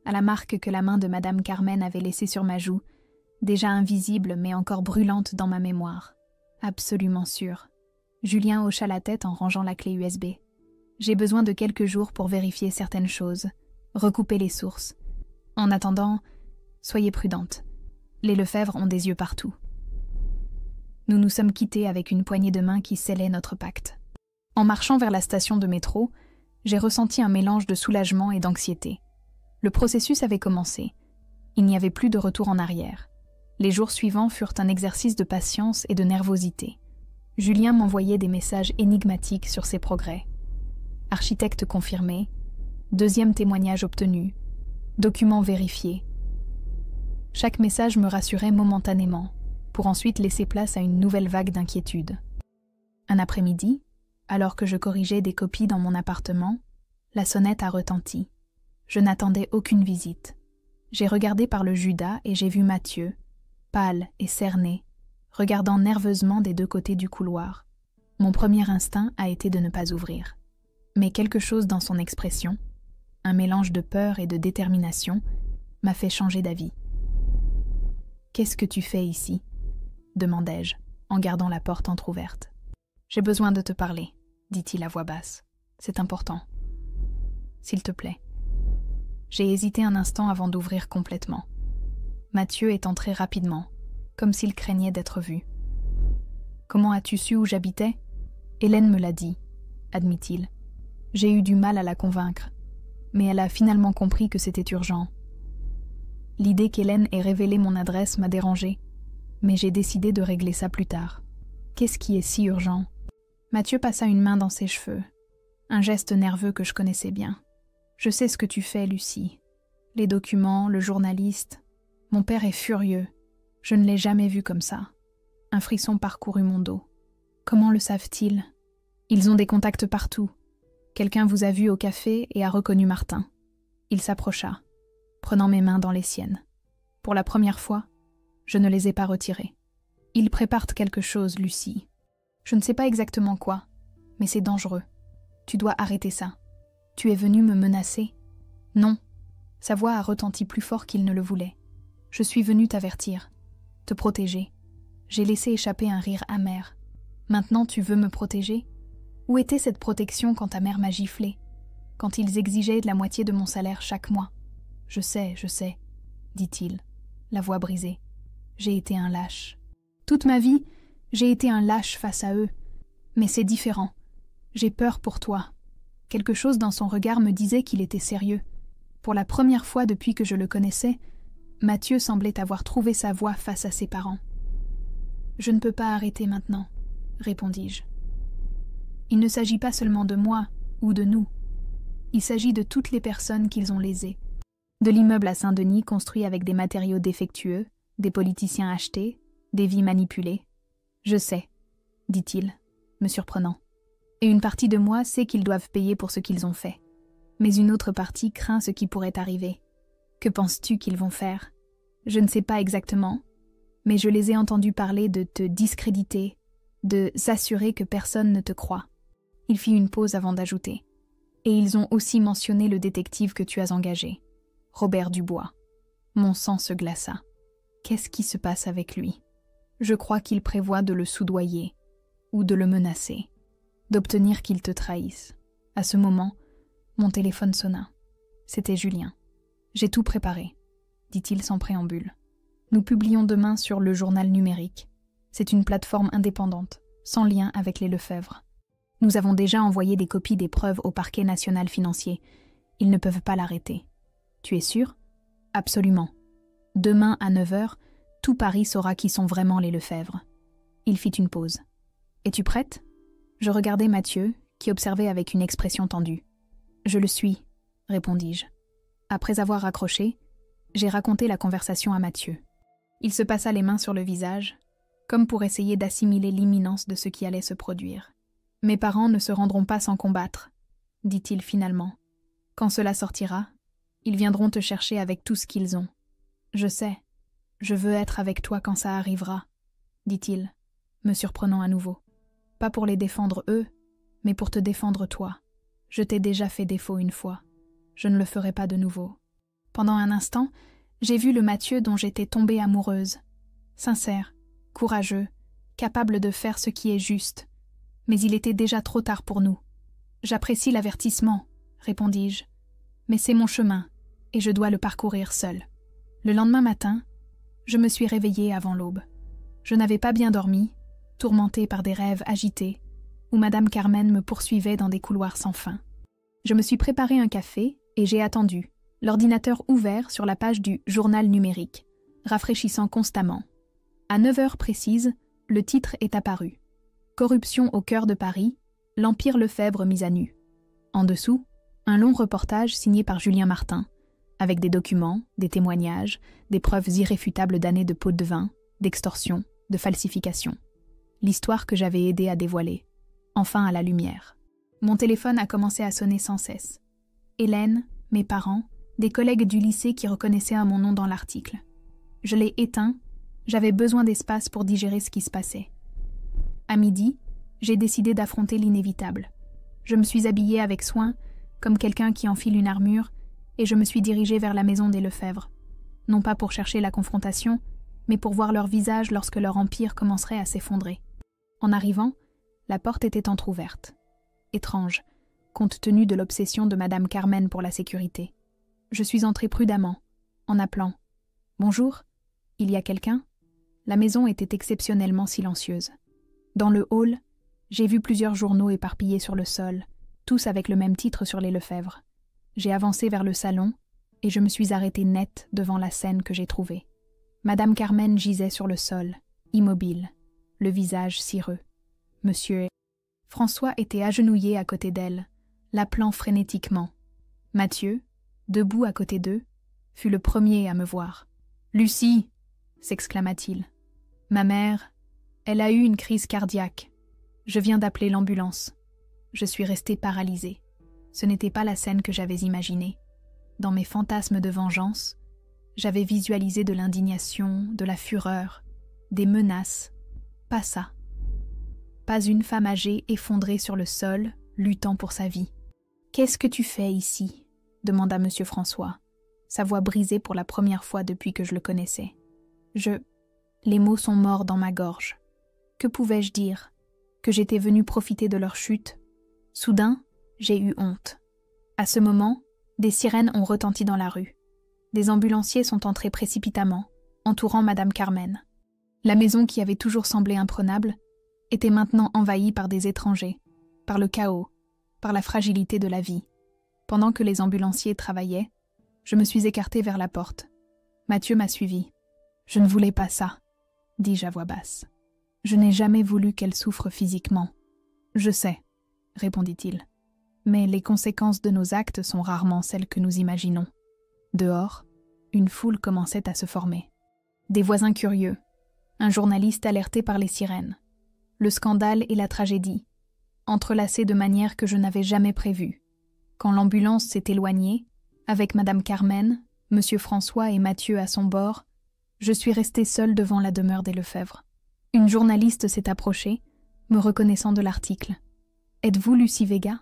à la marque que la main de Madame Carmen avait laissée sur ma joue, déjà invisible mais encore brûlante dans ma mémoire. Absolument sûre. Julien hocha la tête en rangeant la clé USB. J'ai besoin de quelques jours pour vérifier certaines choses, recouper les sources. En attendant, soyez prudente. Les Lefebvre ont des yeux partout. Nous nous sommes quittés avec une poignée de main qui scellait notre pacte. En marchant vers la station de métro, j'ai ressenti un mélange de soulagement et d'anxiété. Le processus avait commencé. Il n'y avait plus de retour en arrière. Les jours suivants furent un exercice de patience et de nervosité. Julien m'envoyait des messages énigmatiques sur ses progrès. Architecte confirmé, deuxième témoignage obtenu, document vérifié. Chaque message me rassurait momentanément, pour ensuite laisser place à une nouvelle vague d'inquiétude. Un après-midi, alors que je corrigeais des copies dans mon appartement, la sonnette a retenti. Je n'attendais aucune visite. J'ai regardé par le Judas et j'ai vu Mathieu, pâle et cerné, regardant nerveusement des deux côtés du couloir. Mon premier instinct a été de ne pas ouvrir. Mais quelque chose dans son expression, un mélange de peur et de détermination, m'a fait changer d'avis. « Qu'est-ce que tu fais ici ?» demandai-je, en gardant la porte entr'ouverte. « J'ai besoin de te parler, » dit-il à voix basse. « C'est important. S'il te plaît. » J'ai hésité un instant avant d'ouvrir complètement. Mathieu est entré rapidement, comme s'il craignait d'être vu. « Comment as-tu su où j'habitais ? Hélène me l'a dit, » admit-il. J'ai eu du mal à la convaincre, mais elle a finalement compris que c'était urgent. L'idée qu'Hélène ait révélé mon adresse m'a dérangée, mais j'ai décidé de régler ça plus tard. Qu'est-ce qui est si urgent ? Mathieu passa une main dans ses cheveux, un geste nerveux que je connaissais bien. Je sais ce que tu fais, Lucie. Les documents, le journaliste. Mon père est furieux. Je ne l'ai jamais vu comme ça. Un frisson parcourut mon dos. Comment le savent-ils ? Ils ont des contacts partout. Quelqu'un vous a vu au café et a reconnu Martin. Il s'approcha, prenant mes mains dans les siennes. Pour la première fois, je ne les ai pas retirées. Ils préparent quelque chose, Lucie. Je ne sais pas exactement quoi, mais c'est dangereux. Tu dois arrêter ça. Tu es venue me menacer ? Non. Sa voix a retenti plus fort qu'il ne le voulait. Je suis venue t'avertir, te protéger. J'ai laissé échapper un rire amer. Maintenant tu veux me protéger ? Où était cette protection quand ta mère m'a giflé ? Quand ils exigeaient de la moitié de mon salaire chaque mois ? Je sais, dit-il, la voix brisée. J'ai été un lâche. Toute ma vie, j'ai été un lâche face à eux. Mais c'est différent. J'ai peur pour toi. Quelque chose dans son regard me disait qu'il était sérieux. Pour la première fois depuis que je le connaissais, Mathieu semblait avoir trouvé sa voie face à ses parents. « Je ne peux pas arrêter maintenant, » répondis-je. Il ne s'agit pas seulement de moi ou de nous. Il s'agit de toutes les personnes qu'ils ont lésées. De l'immeuble à Saint-Denis construit avec des matériaux défectueux, des politiciens achetés, des vies manipulées. « Je sais, » dit-il, me surprenant. Et une partie de moi sait qu'ils doivent payer pour ce qu'ils ont fait. Mais une autre partie craint ce qui pourrait arriver. Que penses-tu qu'ils vont faire ? Je ne sais pas exactement, mais je les ai entendus parler de te discréditer, de s'assurer que personne ne te croit. Il fit une pause avant d'ajouter. Et ils ont aussi mentionné le détective que tu as engagé, Robert Dubois. Mon sang se glaça. Qu'est-ce qui se passe avec lui ? Je crois qu'il prévoit de le soudoyer, ou de le menacer, d'obtenir qu'il te trahisse. À ce moment, mon téléphone sonna. C'était Julien. « J'ai tout préparé, » dit-il sans préambule. « Nous publions demain sur le journal numérique. C'est une plateforme indépendante, sans lien avec les Lefebvre. Nous avons déjà envoyé des copies des preuves au parquet national financier. Ils ne peuvent pas l'arrêter. Tu es sûr ? Absolument. Demain à 9h, tout Paris saura qui sont vraiment les Lefebvre. » Il fit une pause. « Es-tu prête ?» Je regardai Mathieu, qui observait avec une expression tendue. « Je le suis, » répondis-je. Après avoir raccroché, j'ai raconté la conversation à Mathieu. Il se passa les mains sur le visage, comme pour essayer d'assimiler l'imminence de ce qui allait se produire. « Mes parents ne se rendront pas sans combattre, » dit-il finalement. « Quand cela sortira, ils viendront te chercher avec tout ce qu'ils ont. Je sais, je veux être avec toi quand ça arrivera, » dit-il, me surprenant à nouveau. « Pas pour les défendre eux, mais pour te défendre toi. Je t'ai déjà fait défaut une fois. Je ne le ferai pas de nouveau. Pendant un instant, j'ai vu le Mathieu dont j'étais tombée amoureuse. Sincère, courageux, capable de faire ce qui est juste. Mais il était déjà trop tard pour nous. J'apprécie l'avertissement, répondis-je. Mais c'est mon chemin, et je dois le parcourir seul. Le lendemain matin, je me suis réveillée avant l'aube. Je n'avais pas bien dormi, tourmentée par des rêves agités, où Madame Carmen me poursuivait dans des couloirs sans fin. Je me suis préparé un café et j'ai attendu, l'ordinateur ouvert sur la page du journal numérique, rafraîchissant constamment. À 9 heures précises, le titre est apparu. Corruption au cœur de Paris, l'Empire Lefebvre mis à nu. En dessous, un long reportage signé par Julien Martin, avec des documents, des témoignages, des preuves irréfutables d'années de pots de vin, d'extorsion, de falsification. L'histoire que j'avais aidé à dévoiler, enfin à la lumière. Mon téléphone a commencé à sonner sans cesse. Hélène, mes parents, des collègues du lycée qui reconnaissaient un mon nom dans l'article. Je l'ai éteint, j'avais besoin d'espace pour digérer ce qui se passait. À midi, j'ai décidé d'affronter l'inévitable. Je me suis habillée avec soin, comme quelqu'un qui enfile une armure, et je me suis dirigée vers la maison des Lefebvre. Non pas pour chercher la confrontation, mais pour voir leur visage lorsque leur empire commencerait à s'effondrer. En arrivant, la porte était entr'ouverte. Étrange, compte tenu de l'obsession de Madame Carmen pour la sécurité. Je suis entrée prudemment, en appelant. « Bonjour, il y a quelqu'un ?» La maison était exceptionnellement silencieuse. Dans le hall, j'ai vu plusieurs journaux éparpillés sur le sol, tous avec le même titre sur les Lefebvre. J'ai avancé vers le salon et je me suis arrêtée net devant la scène que j'ai trouvée. Madame Carmen gisait sur le sol, immobile, le visage cireux. Monsieur François était agenouillé à côté d'elle, l'appelant frénétiquement. Mathieu, debout à côté d'eux, fut le premier à me voir. « Lucie !» s'exclama-t-il. « Ma mère, elle a eu une crise cardiaque. Je viens d'appeler l'ambulance. » Je suis restée paralysée. Ce n'était pas la scène que j'avais imaginée. Dans mes fantasmes de vengeance, j'avais visualisé de l'indignation, de la fureur, des menaces. Pas ça. Pas une femme âgée effondrée sur le sol, luttant pour sa vie. « Qu'est-ce que tu fais ici ?» demanda M. François, sa voix brisée pour la première fois depuis que je le connaissais. Les mots sont morts dans ma gorge. Que pouvais-je dire? Que j'étais venue profiter de leur chute? Soudain, j'ai eu honte. À ce moment, des sirènes ont retenti dans la rue. Des ambulanciers sont entrés précipitamment, entourant Madame Carmen. La maison qui avait toujours semblé imprenable était maintenant envahie par des étrangers, par le chaos, par la fragilité de la vie. Pendant que les ambulanciers travaillaient, je me suis écartée vers la porte. Mathieu m'a suivie. « Je ne voulais pas ça », dis-je à voix basse. « Je n'ai jamais voulu qu'elle souffre physiquement. »« Je sais », répondit-il. « Mais les conséquences de nos actes sont rarement celles que nous imaginons. » Dehors, une foule commençait à se former. Des voisins curieux, un journaliste alerté par les sirènes, le scandale et la tragédie, entrelacés de manière que je n'avais jamais prévue. Quand l'ambulance s'est éloignée, avec Madame Carmen, Monsieur François et Mathieu à son bord, je suis restée seule devant la demeure des Lefebvre. Une journaliste s'est approchée, me reconnaissant de l'article. « Êtes-vous Lucie Vega,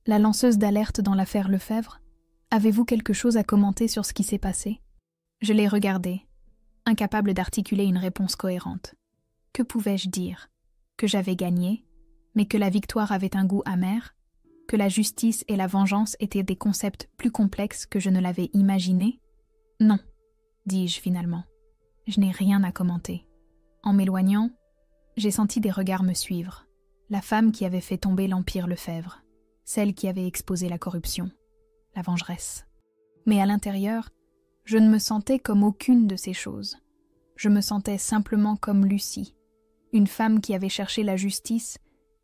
la lanceuse d'alerte dans l'affaire Lefebvre? Avez-vous quelque chose à commenter sur ce qui s'est passé ?» Je l'ai regardée, incapable d'articuler une réponse cohérente. Que pouvais-je dire? Que j'avais gagné, mais que la victoire avait un goût amer? Que la justice et la vengeance étaient des concepts plus complexes que je ne l'avais imaginé? Non, dis-je finalement. Je n'ai rien à commenter. En m'éloignant, j'ai senti des regards me suivre. La femme qui avait fait tomber l'Empire Lefebvre, celle qui avait exposé la corruption, la vengeresse. Mais à l'intérieur, je ne me sentais comme aucune de ces choses. Je me sentais simplement comme Lucie, une femme qui avait cherché la justice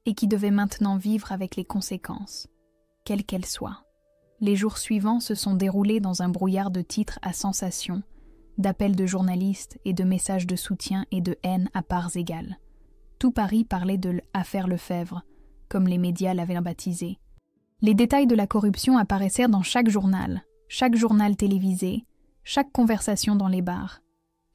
et qui devait maintenant vivre avec les conséquences, quelles qu'elles soient. Les jours suivants se sont déroulés dans un brouillard de titres à sensation, d'appels de journalistes et de messages de soutien et de haine à parts égales. Tout Paris parlait de l'affaire Lefebvre, comme les médias l'avaient baptisé. Les détails de la corruption apparaissaient dans chaque journal télévisé, chaque conversation dans les bars.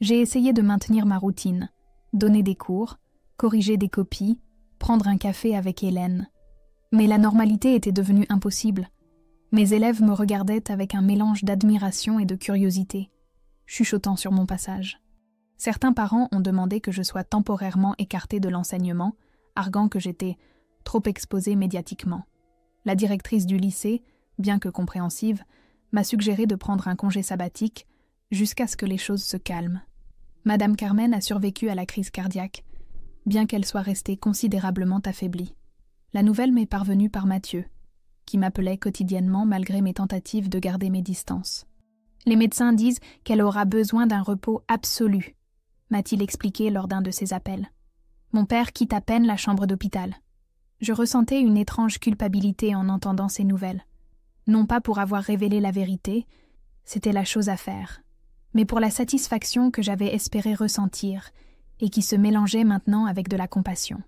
J'ai essayé de maintenir ma routine, donner des cours, corriger des copies, prendre un café avec Hélène. Mais la normalité était devenue impossible. Mes élèves me regardaient avec un mélange d'admiration et de curiosité, chuchotant sur mon passage. Certains parents ont demandé que je sois temporairement écartée de l'enseignement, arguant que j'étais trop exposée médiatiquement. La directrice du lycée, bien que compréhensive, m'a suggéré de prendre un congé sabbatique jusqu'à ce que les choses se calment. Madame Carmen a survécu à la crise cardiaque, bien qu'elle soit restée considérablement affaiblie. La nouvelle m'est parvenue par Mathieu, qui m'appelait quotidiennement malgré mes tentatives de garder mes distances. Les médecins disent qu'elle aura besoin d'un repos absolu, m'a-t-il expliqué lors d'un de ses appels. Mon père quitte à peine la chambre d'hôpital. Je ressentais une étrange culpabilité en entendant ces nouvelles. Non pas pour avoir révélé la vérité, c'était la chose à faire, mais pour la satisfaction que j'avais espéré ressentir et qui se mélangeait maintenant avec de la compassion.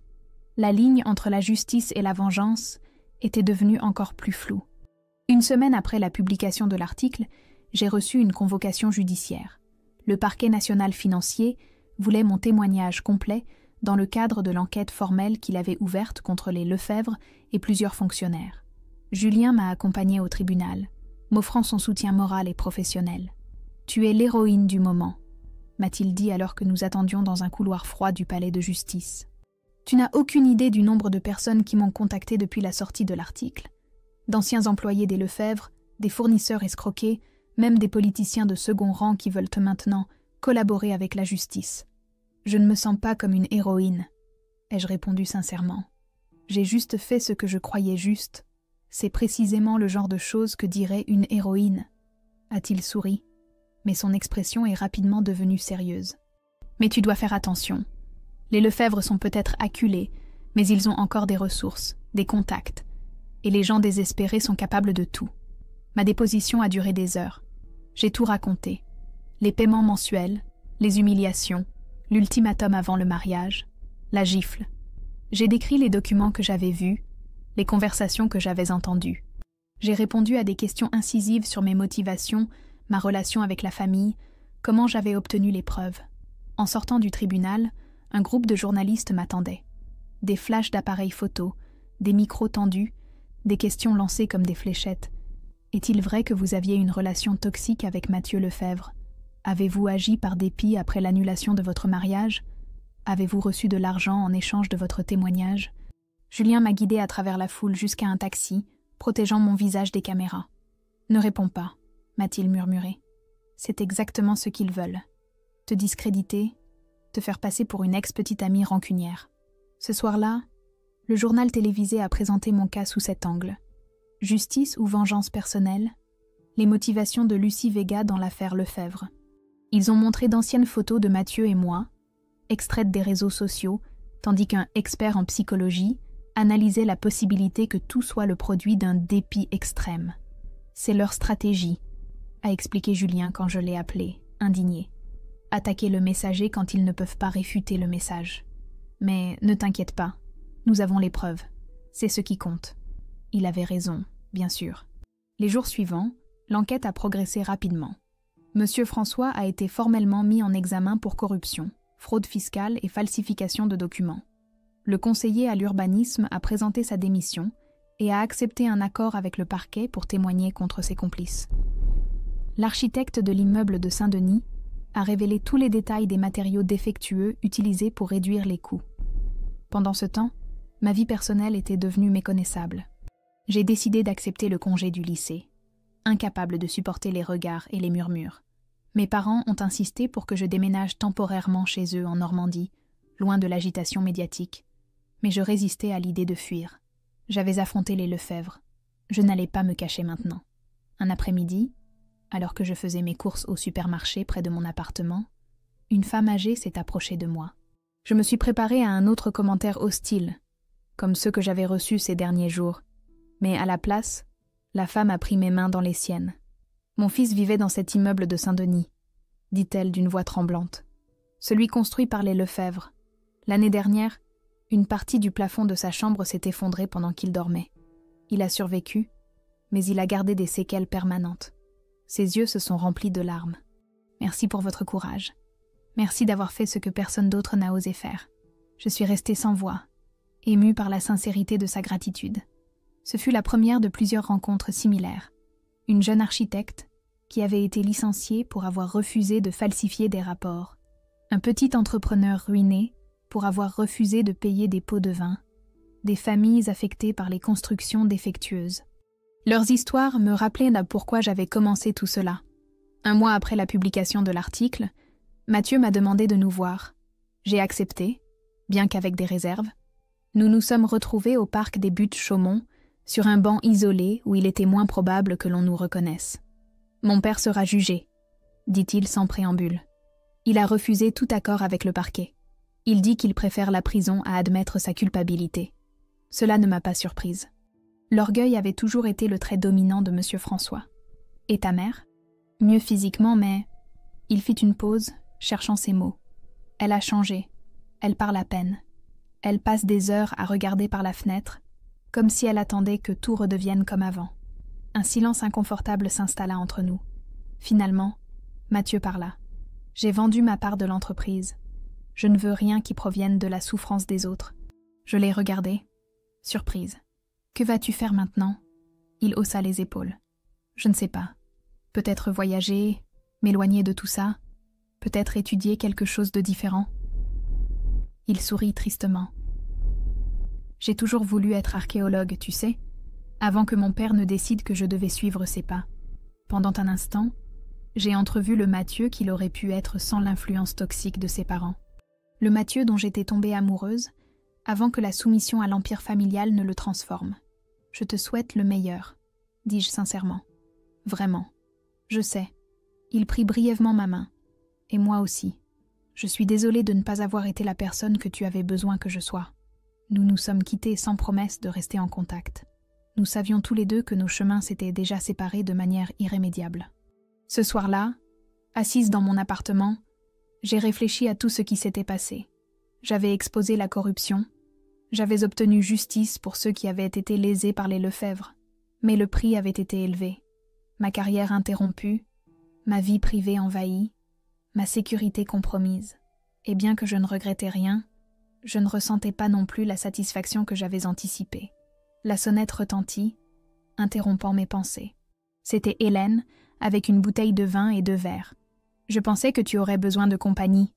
La ligne entre la justice et la vengeance était devenue encore plus floue. Une semaine après la publication de l'article, j'ai reçu une convocation judiciaire. Le parquet national financier voulait mon témoignage complet dans le cadre de l'enquête formelle qu'il avait ouverte contre les Lefebvre et plusieurs fonctionnaires. Julien m'a accompagné au tribunal, m'offrant son soutien moral et professionnel. « Tu es l'héroïne du moment », m'a-t-il dit alors que nous attendions dans un couloir froid du palais de justice. Tu n'as aucune idée du nombre de personnes qui m'ont contacté depuis la sortie de l'article. D'anciens employés des Lefebvre, des fournisseurs escroqués, même des politiciens de second rang qui veulent maintenant collaborer avec la justice. Je ne me sens pas comme une héroïne, ai-je répondu sincèrement. J'ai juste fait ce que je croyais juste. C'est précisément le genre de choses que dirait une héroïne, a-t-il souri, mais son expression est rapidement devenue sérieuse. Mais tu dois faire attention. Les Lefebvre sont peut-être acculés, mais ils ont encore des ressources, des contacts, et les gens désespérés sont capables de tout. Ma déposition a duré des heures. J'ai tout raconté. Les paiements mensuels, les humiliations, l'ultimatum avant le mariage, la gifle. J'ai décrit les documents que j'avais vus, les conversations que j'avais entendues. J'ai répondu à des questions incisives sur mes motivations, ma relation avec la famille, comment j'avais obtenu les preuves. En sortant du tribunal, un groupe de journalistes m'attendait. Des flashs d'appareils photo, des micros tendus, des questions lancées comme des fléchettes. Est-il vrai que vous aviez une relation toxique avec Mathieu Lefebvre? Avez-vous agi par dépit après l'annulation de votre mariage? Avez-vous reçu de l'argent en échange de votre témoignage? Julien m'a guidée à travers la foule jusqu'à un taxi, protégeant mon visage des caméras. « Ne réponds pas », m'a-t-il murmuré. « C'est exactement ce qu'ils veulent. Te discréditer, te faire passer pour une ex-petite amie rancunière. » Ce soir-là, le journal télévisé a présenté mon cas sous cet angle. Justice ou vengeance personnelle? Les motivations de Lucie Vega dans l'affaire Lefebvre. Ils ont montré d'anciennes photos de Mathieu et moi, extraites des réseaux sociaux, tandis qu'un expert en psychologie analysait la possibilité que tout soit le produit d'un dépit extrême. C'est leur stratégie, a expliqué Julien quand je l'ai appelé, indigné. Attaquer le messager quand ils ne peuvent pas réfuter le message. Mais ne t'inquiète pas, nous avons les preuves. C'est ce qui compte. Il avait raison, bien sûr. Les jours suivants, l'enquête a progressé rapidement. Monsieur François a été formellement mis en examen pour corruption, fraude fiscale et falsification de documents. Le conseiller à l'urbanisme a présenté sa démission et a accepté un accord avec le parquet pour témoigner contre ses complices. L'architecte de l'immeuble de Saint-Denis a révélé tous les détails des matériaux défectueux utilisés pour réduire les coûts. Pendant ce temps, ma vie personnelle était devenue méconnaissable. J'ai décidé d'accepter le congé du lycée, incapable de supporter les regards et les murmures. Mes parents ont insisté pour que je déménage temporairement chez eux en Normandie, loin de l'agitation médiatique. Mais je résistais à l'idée de fuir. J'avais affronté les Lefebvre. Je n'allais pas me cacher maintenant. Un après-midi, alors que je faisais mes courses au supermarché près de mon appartement, une femme âgée s'est approchée de moi. Je me suis préparée à un autre commentaire hostile, comme ceux que j'avais reçus ces derniers jours. Mais à la place, la femme a pris mes mains dans les siennes. « Mon fils vivait dans cet immeuble de Saint-Denis », dit-elle d'une voix tremblante. « Celui construit par les Lefebvre. L'année dernière, une partie du plafond de sa chambre s'est effondrée pendant qu'il dormait. Il a survécu, mais il a gardé des séquelles permanentes. Ses yeux se sont remplis de larmes. Merci pour votre courage. Merci d'avoir fait ce que personne d'autre n'a osé faire. Je suis restée sans voix, émue par la sincérité de sa gratitude. Ce fut la première de plusieurs rencontres similaires. une jeune architecte qui avait été licenciée pour avoir refusé de falsifier des rapports, un petit entrepreneur ruiné pour avoir refusé de payer des pots de vin, des familles affectées par les constructions défectueuses. Leurs histoires me rappelaient pourquoi j'avais commencé tout cela. Un mois après la publication de l'article, Mathieu m'a demandé de nous voir. J'ai accepté, bien qu'avec des réserves. Nous nous sommes retrouvés au parc des Buttes-Chaumont, sur un banc isolé où il était moins probable que l'on nous reconnaisse. « Mon père sera jugé », dit-il sans préambule. Il a refusé tout accord avec le parquet. Il dit qu'il préfère la prison à admettre sa culpabilité. Cela ne m'a pas surprise. L'orgueil avait toujours été le trait dominant de M. François. « Et ta mère ?» Mieux physiquement, mais... Il fit une pause, cherchant ses mots. Elle a changé. Elle parle à peine. Elle passe des heures à regarder par la fenêtre, comme si elle attendait que tout redevienne comme avant. Un silence inconfortable s'installa entre nous. Finalement, Mathieu parla. « J'ai vendu ma part de l'entreprise. Je ne veux rien qui provienne de la souffrance des autres. » Je l'ai regardé, surprise. « Que vas-tu faire maintenant ?» Il haussa les épaules. « Je ne sais pas. Peut-être voyager, m'éloigner de tout ça, peut-être étudier quelque chose de différent. » Il sourit tristement. « J'ai toujours voulu être archéologue, tu sais, avant que mon père ne décide que je devais suivre ses pas. Pendant un instant, j'ai entrevu le Mathieu qu'il aurait pu être sans l'influence toxique de ses parents. Le Mathieu dont j'étais tombée amoureuse, avant que la soumission à l'empire familial ne le transforme. Je te souhaite le meilleur, dis-je sincèrement. Vraiment. Je sais. Il prit brièvement ma main. Et moi aussi. Je suis désolée de ne pas avoir été la personne que tu avais besoin que je sois. Nous nous sommes quittés sans promesse de rester en contact. Nous savions tous les deux que nos chemins s'étaient déjà séparés de manière irrémédiable. Ce soir-là, assise dans mon appartement, j'ai réfléchi à tout ce qui s'était passé. J'avais exposé la corruption. J'avais obtenu justice pour ceux qui avaient été lésés par les Lefebvre. Mais le prix avait été élevé. Ma carrière interrompue, ma vie privée envahie, ma sécurité compromise. Et bien que je ne regrettais rien, je ne ressentais pas non plus la satisfaction que j'avais anticipée. La sonnette retentit, interrompant mes pensées. C'était Hélène, avec une bouteille de vin et 2 verres. « Je pensais que tu aurais besoin de compagnie »,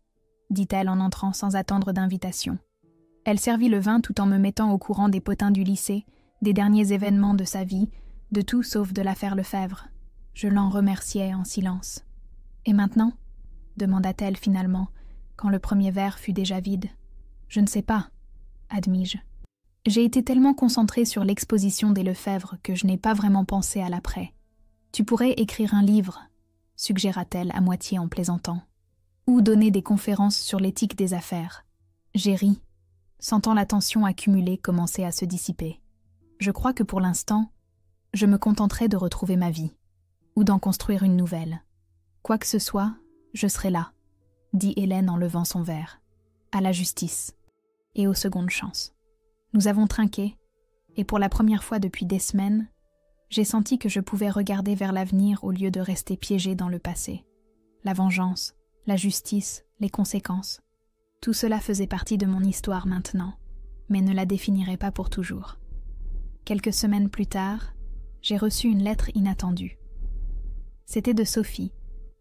dit-elle en entrant sans attendre d'invitation. Elle servit le vin tout en me mettant au courant des potins du lycée, des derniers événements de sa vie, de tout sauf de l'affaire Lefebvre. Je l'en remerciais en silence. « Et maintenant ?» demanda-t-elle finalement, quand le premier verre fut déjà vide. « Je ne sais pas, » admis-je. J'ai été tellement concentrée sur l'exposition des Lefebvre que je n'ai pas vraiment pensé à l'après. « Tu pourrais écrire un livre », suggéra-t-elle à moitié en plaisantant. « Ou donner des conférences sur l'éthique des affaires. » J'ai ri, sentant la tension accumulée commencer à se dissiper. Je crois que pour l'instant, je me contenterai de retrouver ma vie, ou d'en construire une nouvelle. Quoi que ce soit, je serai là, dit Hélène en levant son verre, à la justice et aux secondes chances. Nous avons trinqué, et pour la première fois depuis des semaines, j'ai senti que je pouvais regarder vers l'avenir au lieu de rester piégée dans le passé. La vengeance, la justice, les conséquences, tout cela faisait partie de mon histoire maintenant, mais ne la définirait pas pour toujours. Quelques semaines plus tard, j'ai reçu une lettre inattendue. C'était de Sophie,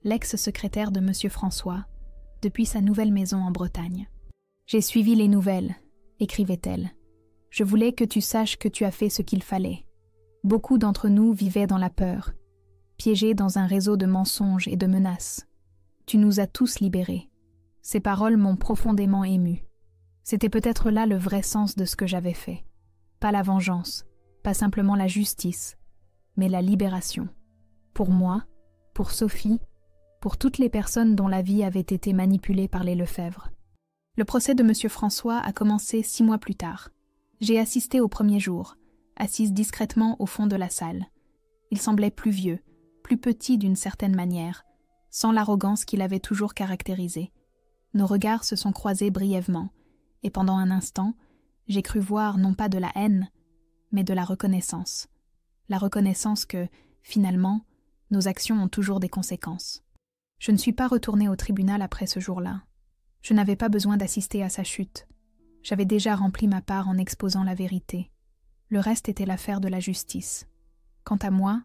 l'ex-secrétaire de M. François, depuis sa nouvelle maison en Bretagne. « J'ai suivi les nouvelles », écrivait-elle. « Je voulais que tu saches que tu as fait ce qu'il fallait. Beaucoup d'entre nous vivaient dans la peur, piégés dans un réseau de mensonges et de menaces. Tu nous as tous libérés. » Ces paroles m'ont profondément émue. C'était peut-être là le vrai sens de ce que j'avais fait. Pas la vengeance, pas simplement la justice, mais la libération. Pour moi, pour Sophie, pour toutes les personnes dont la vie avait été manipulée par les Lefebvre. Le procès de M. François a commencé 6 mois plus tard. J'ai assisté au premier jour, assise discrètement au fond de la salle. Il semblait plus vieux, plus petit d'une certaine manière, sans l'arrogance qui l'avait toujours caractérisé. Nos regards se sont croisés brièvement, et pendant un instant, j'ai cru voir non pas de la haine, mais de la reconnaissance. La reconnaissance que, finalement, nos actions ont toujours des conséquences. Je ne suis pas retournée au tribunal après ce jour-là. Je n'avais pas besoin d'assister à sa chute. J'avais déjà rempli ma part en exposant la vérité. Le reste était l'affaire de la justice. Quant à moi,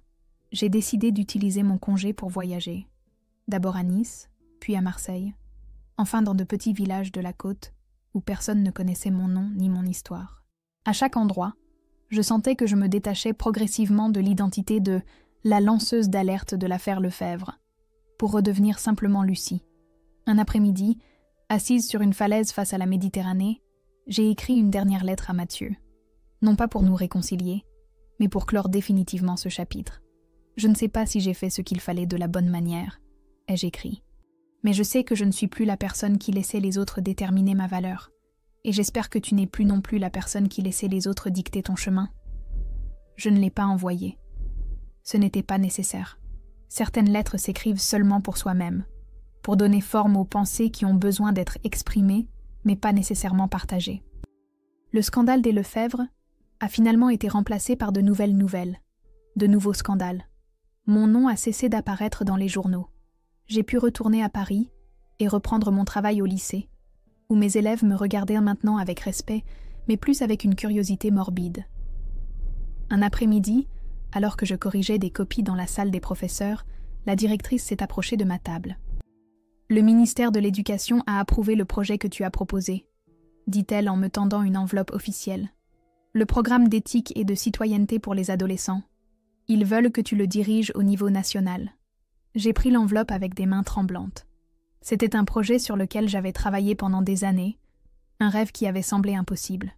j'ai décidé d'utiliser mon congé pour voyager. D'abord à Nice, puis à Marseille, enfin dans de petits villages de la côte où personne ne connaissait mon nom ni mon histoire. À chaque endroit, je sentais que je me détachais progressivement de l'identité de la lanceuse d'alerte de l'affaire Lefebvre, pour redevenir simplement Lucie. Un après-midi, assise sur une falaise face à la Méditerranée, j'ai écrit une dernière lettre à Mathieu. Non pas pour nous réconcilier, mais pour clore définitivement ce chapitre. Je ne sais pas si j'ai fait ce qu'il fallait de la bonne manière, ai-je écrit. Mais je sais que je ne suis plus la personne qui laissait les autres déterminer ma valeur. Et j'espère que tu n'es plus non plus la personne qui laissait les autres dicter ton chemin. Je ne l'ai pas envoyé. Ce n'était pas nécessaire. Certaines lettres s'écrivent seulement pour soi-même, pour donner forme aux pensées qui ont besoin d'être exprimées, mais pas nécessairement partagées. Le scandale des Lefebvre a finalement été remplacé par de nouvelles nouvelles, de nouveaux scandales. Mon nom a cessé d'apparaître dans les journaux. J'ai pu retourner à Paris et reprendre mon travail au lycée, où mes élèves me regardaient maintenant avec respect, mais plus avec une curiosité morbide. Un après-midi, alors que je corrigeais des copies dans la salle des professeurs, la directrice s'est approchée de ma table. « Le ministère de l'Éducation a approuvé le projet que tu as proposé, » dit-elle en me tendant une enveloppe officielle. « Le programme d'éthique et de citoyenneté pour les adolescents. Ils veulent que tu le diriges au niveau national. » J'ai pris l'enveloppe avec des mains tremblantes. C'était un projet sur lequel j'avais travaillé pendant des années, un rêve qui avait semblé impossible.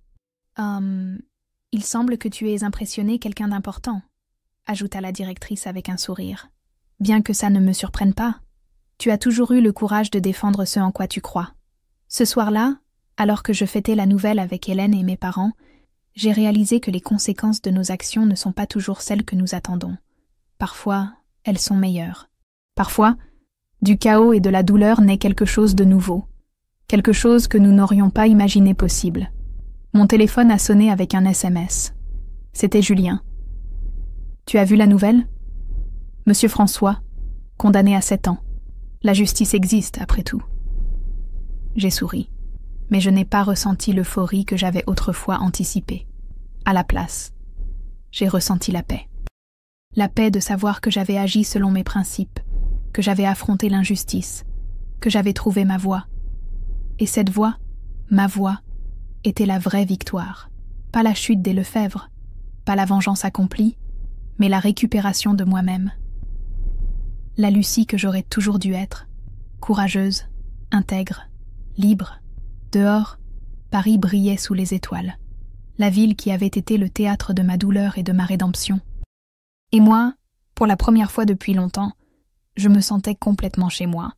« Il semble que tu aies impressionné quelqu'un d'important, » ajouta la directrice avec un sourire. « Bien que ça ne me surprenne pas, tu as toujours eu le courage de défendre ce en quoi tu crois. Ce soir-là, alors que je fêtais la nouvelle avec Hélène et mes parents, j'ai réalisé que les conséquences de nos actions ne sont pas toujours celles que nous attendons. Parfois, elles sont meilleures. Parfois, du chaos et de la douleur naît quelque chose de nouveau, quelque chose que nous n'aurions pas imaginé possible. Mon téléphone a sonné avec un SMS. C'était Julien. « Tu as vu la nouvelle ? Monsieur François, condamné à 7 ans. La justice existe, après tout. » J'ai souri, mais je n'ai pas ressenti l'euphorie que j'avais autrefois anticipée. À la place, j'ai ressenti la paix. La paix de savoir que j'avais agi selon mes principes, que j'avais affronté l'injustice, que j'avais trouvé ma voie. Et cette voie, ma voie, était la vraie victoire. Pas la chute des Lefebvre, pas la vengeance accomplie, mais la récupération de moi-même. La Lucie que j'aurais toujours dû être, courageuse, intègre, libre. Dehors, Paris brillait sous les étoiles, la ville qui avait été le théâtre de ma douleur et de ma rédemption. Et moi, pour la première fois depuis longtemps, je me sentais complètement chez moi,